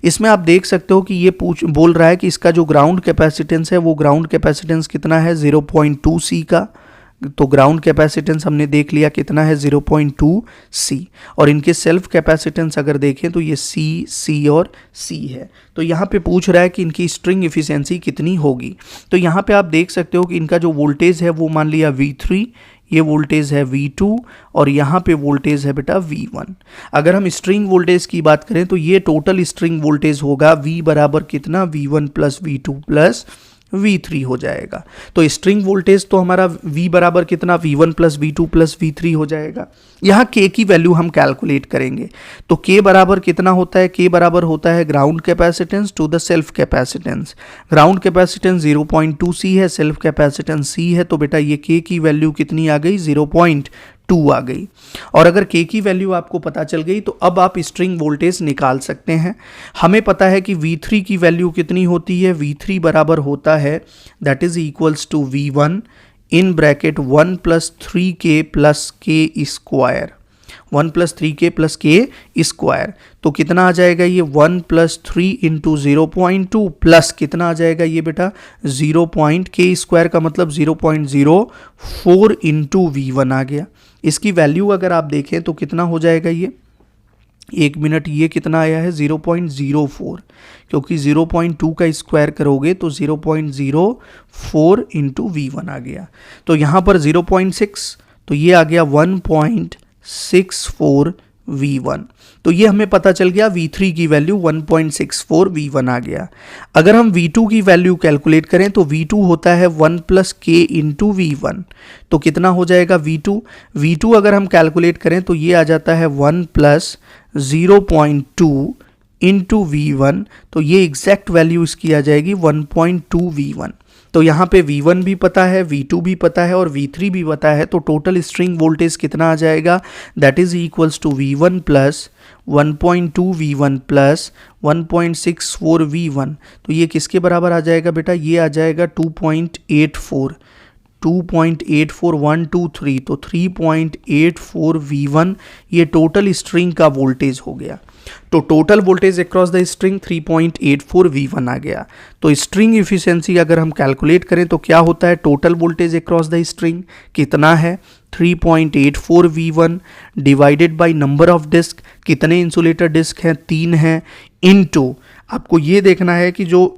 इसमें आप देख सकते हो कि ये बोल रहा है कि इसका जो ग्राउंड कैपेसिटेंस है वो ग्राउंड कैपेसिटेंस कितना है, 0.2 C का। तो ग्राउंड कैपेसिटेंस हमने देख लिया कितना है, 0.2 C, और इनके सेल्फ कैपेसिटेंस अगर देखें तो ये C और C है। तो यहाँ पे पूछ रहा है कि इनकी स्ट्रिंग इफिशिएंसी कितनी होगी। तो यहाँ पे आप देख सकते हो कि इनका जो वोल्टेज है वो मान लिया V3, ये वोल्टेज है V2, और यहाँ पे वोल्टेज है बेटा V1। अगर हम स्ट्रिंग वोल्टेज की बात करें तो ये टोटल स्ट्रिंग वोल्टेज होगा V बराबर कितना, V1 plus V2 plus V3 हो जाएगा। तो स्ट्रिंग वोल्टेज तो हमारा V बराबर कितना, V1 plus V2 plus V3 हो जाएगा। यहाँ K की वैल्यू हम कैलकुलेट करेंगे। तो K बराबर कितना होता है, K बराबर होता है ground capacitance to the self capacitance. Ground capacitance 0.2 C है, सेल्फ कैपेसिटेंस C है, तो बेटा ये K की वैल्यू कितनी आ गई, 0.2 आ गई। और अगर K की वैल्यू आपको पता चल गई तो अब आप स्ट्रिंग वोल्टेज निकाल सकते हैं। हमें पता है कि V3 की वैल्यू कितनी होती है, V3 बराबर होता है that is equals to V1 in bracket 1 plus 3K plus K square, 1 plus 3K plus K square. तो कितना आ जाएगा ये, 1 प्लस 3 इंटू 0.2 प्लस कितना आ जाएगा ये बेटा, 0.K स्क्वायर का मतलब 0.04 इंटू V1 आ गया। इसकी वैल्यू अगर आप देखें तो कितना हो जाएगा ये, 1 मिनट, ये कितना आया है 0.04, क्योंकि 0.2 का स्क्वायर करोगे तो 0.04 इंटू V1 आ गया। तो यहाँ पर 0.6, तो ये आ गया 1.64 V1। तो ये हमें पता चल गया V3 की वैल्यू 1.64 V1 आ गया। अगर हम V2 की वैल्यू कैलकुलेट करें तो V2 होता है 1 प्लस K इंटू V1। तो कितना हो जाएगा V2 अगर हम कैलकुलेट करें तो ये आ जाता है 1 प्लस 0.2 इंटू V1। तो ये एग्जैक्ट वैल्यू इसकी आ जाएगी 1.2 V1। तो यहाँ पे V1 भी पता है, V2 भी पता है और V3 भी पता है। तो टोटल स्ट्रिंग वोल्टेज कितना आ जाएगा, that is equals to V1 plus 1.2 V1 plus 1.64 V1। तो ये किसके बराबर आ जाएगा बेटा, ये आ जाएगा 2.84, 2.84123। तो 3.84 V1 ये टोटल स्ट्रिंग का वोल्टेज हो गया। तो total voltage across the string 3.84 V1 आ गया। तो स्ट्रिंग इफिशिएंसी अगर हम कैलकुलेट करें तो क्या होता है, total voltage across the string कितना है, 3.84 V1 divided by number of disc, कितने इंसुलेटर डिस्क हैं, 3 हैं, इनटू आपको ये देखना है कि जो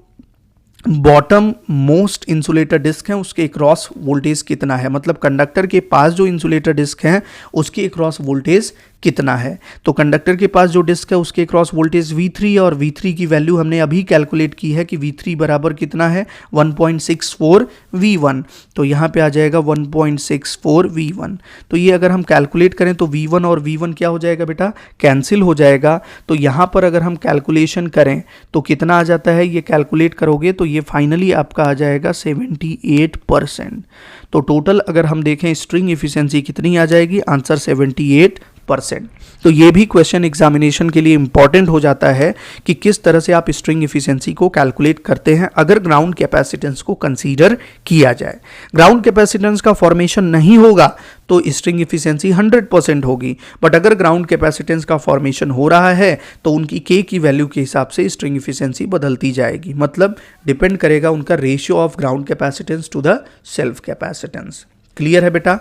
बॉटम मोस्ट इंसुलेटर डिस्क है उसके क्रॉस वोल्टेज कितना है, मतलब कंडक्टर के पास जो इंसुलेटर डिस्क है उसके क्रॉस वोल्टेज कितना है। तो कंडक्टर के पास जो डिस्क है उसके क्रॉस वोल्टेज V3 और V3 की वैल्यू हमने अभी कैलकुलेट की है कि V3 बराबर कितना है 1.64 V1। तो यहाँ पे आ जाएगा 1.64 V1। तो ये अगर हम कैलकुलेट करें तो V1 और V1 क्या हो जाएगा बेटा, कैंसिल हो जाएगा। तो यहाँ पर अगर हम कैलकुलेशन करें तो कितना आ जाता है, ये कैलकुलेट करोगे तो ये फाइनली आपका आ जाएगा 78%। तो टोटल अगर हम देखें स्ट्रिंग इफिशिएंसी कितनी आ जाएगी, आंसर 78%। 100%। तो ये भी क्वेश्चन एग्जामिनेशन के लिए इंपॉर्टेंट हो जाता है कि किस तरह से आप स्ट्रिंग एफिशिएंसी को कैलकुलेट करते हैं अगर ग्राउंड कैपेसिटेंस को कंसीडर किया जाए। ग्राउंड कैपेसिटेंस का फॉर्मेशन नहीं होगा तो स्ट्रिंग एफिशिएंसी 100% होगी, बट अगर ग्राउंड कैपेसिटेंस का फॉर्मेशन हो रहा है तो उनकी के की वैल्यू के हिसाब से स्ट्रिंग एफिशिएंसी बदलती जाएगी। मतलब डिपेंड करेगा उनका ratio of ground capacitance to the self capacitance. Clear है बेटा?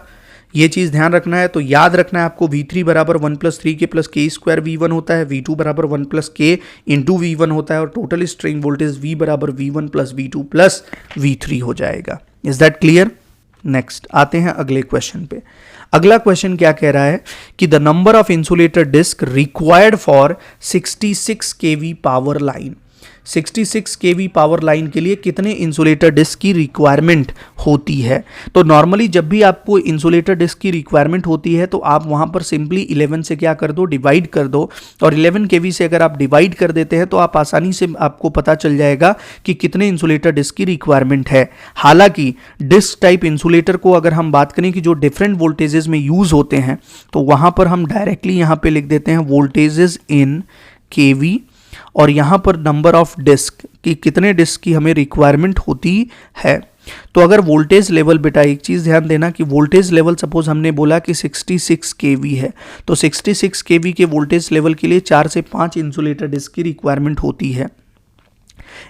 ये चीज़ ध्यान रखना है। तो याद रखना है आपको V3 बराबर 1 + 3K + K² V1 होता है, V2 बराबर 1 + K × V1 होता है और टोटल स्ट्रिंग वोल्टेज V बराबर V1 + V2 + V3 हो जाएगा। Is that clear? नेक्स्ट आते हैं अगले क्वेश्चन पे। अगला क्वेश्चन क्या कह रहा है कि the number of insulator disc required for 66 kV power line, 66 kV power line के लिए कितने इंसुलेटर डिस्क की रिक्वायरमेंट होती है। तो नॉर्मली जब भी आपको इंसुलेटर डिस्क की रिक्वायरमेंट होती है तो आप वहां पर सिंपली 11 से क्या कर दो, डिवाइड कर दो, और 11 kV से अगर आप डिवाइड कर देते हैं तो आप आसानी से आपको पता चल जाएगा कि कितने इंसुलेटर डिस्क की रिक्वायरमेंट है। हालांकि डिस्क टाइप इंसुलेटर को अगर हम बात करें कि जो डिफरेंट वोल्टेजेस में यूज होते हैं तो वहां पर हम डायरेक्टली यहां पे लिख देते हैं वोल्टेजेस इन kV और यहां पर नंबर ऑफ डिस्क कि कितने डिस्क की हमें रिक्वायरमेंट होती है। तो अगर वोल्टेज लेवल, बेटा एक चीज़ ध्यान देना कि वोल्टेज लेवल सपोज हमने बोला कि 66 kV है, तो 66 kV के वोल्टेज लेवल के लिए 4 से 5 इंसुलेटर डिस्क की रिक्वायरमेंट होती है।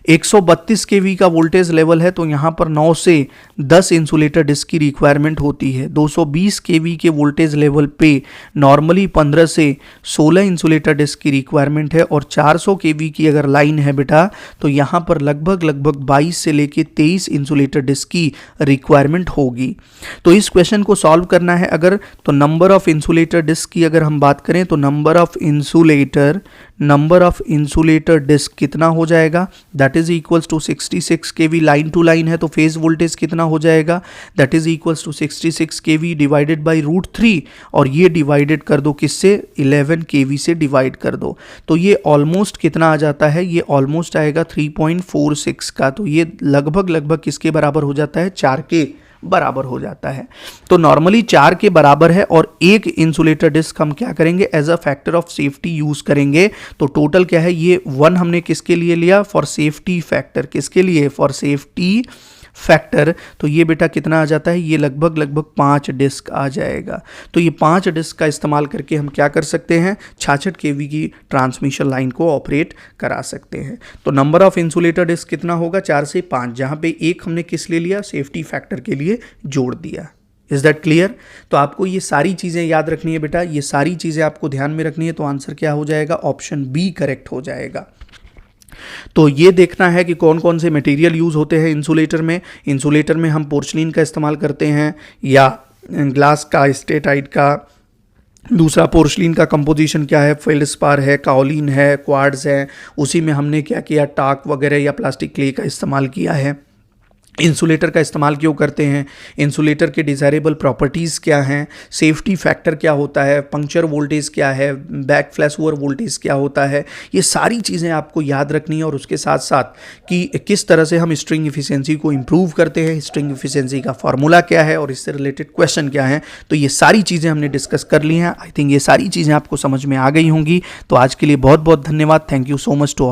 132 kV का वोल्टेज लेवल है तो यहाँ पर 9 से 10 इंसुलेटर डिस्क की रिक्वायरमेंट होती है। 220 kV के वोल्टेज लेवल पे नॉर्मली 15 से 16 इंसुलेटर डिस्क की रिक्वायरमेंट है और 400 kV की अगर लाइन है बेटा तो यहाँ पर लगभग 22 से लेके 23 इंसुलेटर डिस्क की रिक्वायरमेंट होगी। तो इस क्वेश्चन को सॉल्व करना है अगर, तो नंबर ऑफ इंसुलेटर डिस्क की अगर हम बात करें तो नंबर ऑफ इंसुलेटर डिस्क कितना हो जाएगा, that is equals to 66 kV line to line है तो फेज वोल्टेज कितना हो जाएगा, that is equals to 66 kV divided by √3 और ये डिवाइडेड कर दो किससे, 11 kV से डिवाइड कर दो। तो ये ऑलमोस्ट कितना आ जाता है, ये ऑलमोस्ट आएगा 3.46 का। तो ये लगभग किसके बराबर हो जाता है, 4 के बराबर हो जाता है। तो नॉर्मली 4 के बराबर है और एक इंसुलेटर डिस्क हम क्या करेंगे, as a factor of safety use करेंगे। तो टोटल क्या है, ये 1 हमने किसके लिए लिया, फॉर सेफ्टी फैक्टर। किसके लिए, फॉर सेफ्टी फैक्टर। तो ये बेटा कितना आ जाता है, ये लगभग 5 डिस्क आ जाएगा। तो ये 5 डिस्क का इस्तेमाल करके हम क्या कर सकते हैं, 66 kV की ट्रांसमिशन लाइन को ऑपरेट करा सकते हैं। तो नंबर ऑफ इंसुलेटर डिस्क कितना होगा, 4 से 5, जहां पे एक हमने किस लिए लिया, सेफ्टी फैक्टर के लिए जोड़ दिया। Is that clear? तो आपको ये सारी चीज़ें याद रखनी है बेटा, ये सारी चीज़ें आपको ध्यान में रखनी है। तो आंसर क्या हो जाएगा, ऑप्शन बी करेक्ट हो जाएगा। तो ये देखना है कि कौन कौन से मटेरियल यूज़ होते हैं इंसुलेटर में। इंसुलेटर में हम पोर्सलिन का इस्तेमाल करते हैं या ग्लास का, स्टेटाइट का। दूसरा पोर्सलिन का कंपोजिशन क्या है, फेल्डस्पार है, काओलिन है, क्वार्ट्ज है। उसी में हमने क्या किया, टाक वगैरह या प्लास्टिक क्ले का इस्तेमाल किया है। इंसुलेटर का इस्तेमाल क्यों करते हैं, इंसुलेटर के डिज़ायरेबल प्रॉपर्टीज़ क्या हैं, सेफ्टी फैक्टर क्या होता है, पंक्चर वोल्टेज क्या है, बैक फ्लैश ओवर वोल्टेज क्या होता है, ये सारी चीज़ें आपको याद रखनी है। और उसके साथ साथ कि किस तरह से हम स्ट्रिंग एफिशिएंसी को इम्प्रूव करते हैं, स्ट्रिंग एफिशिएंसी का फॉर्मूला क्या है और इससे रिलेटेड क्वेश्चन क्या है। तो ये सारी चीज़ें हमने डिस्कस कर ली हैं। आई थिंक ये सारी चीज़ें आपको समझ में आ गई होंगी। तो आज के लिए बहुत बहुत धन्यवाद। Thank you so much to all.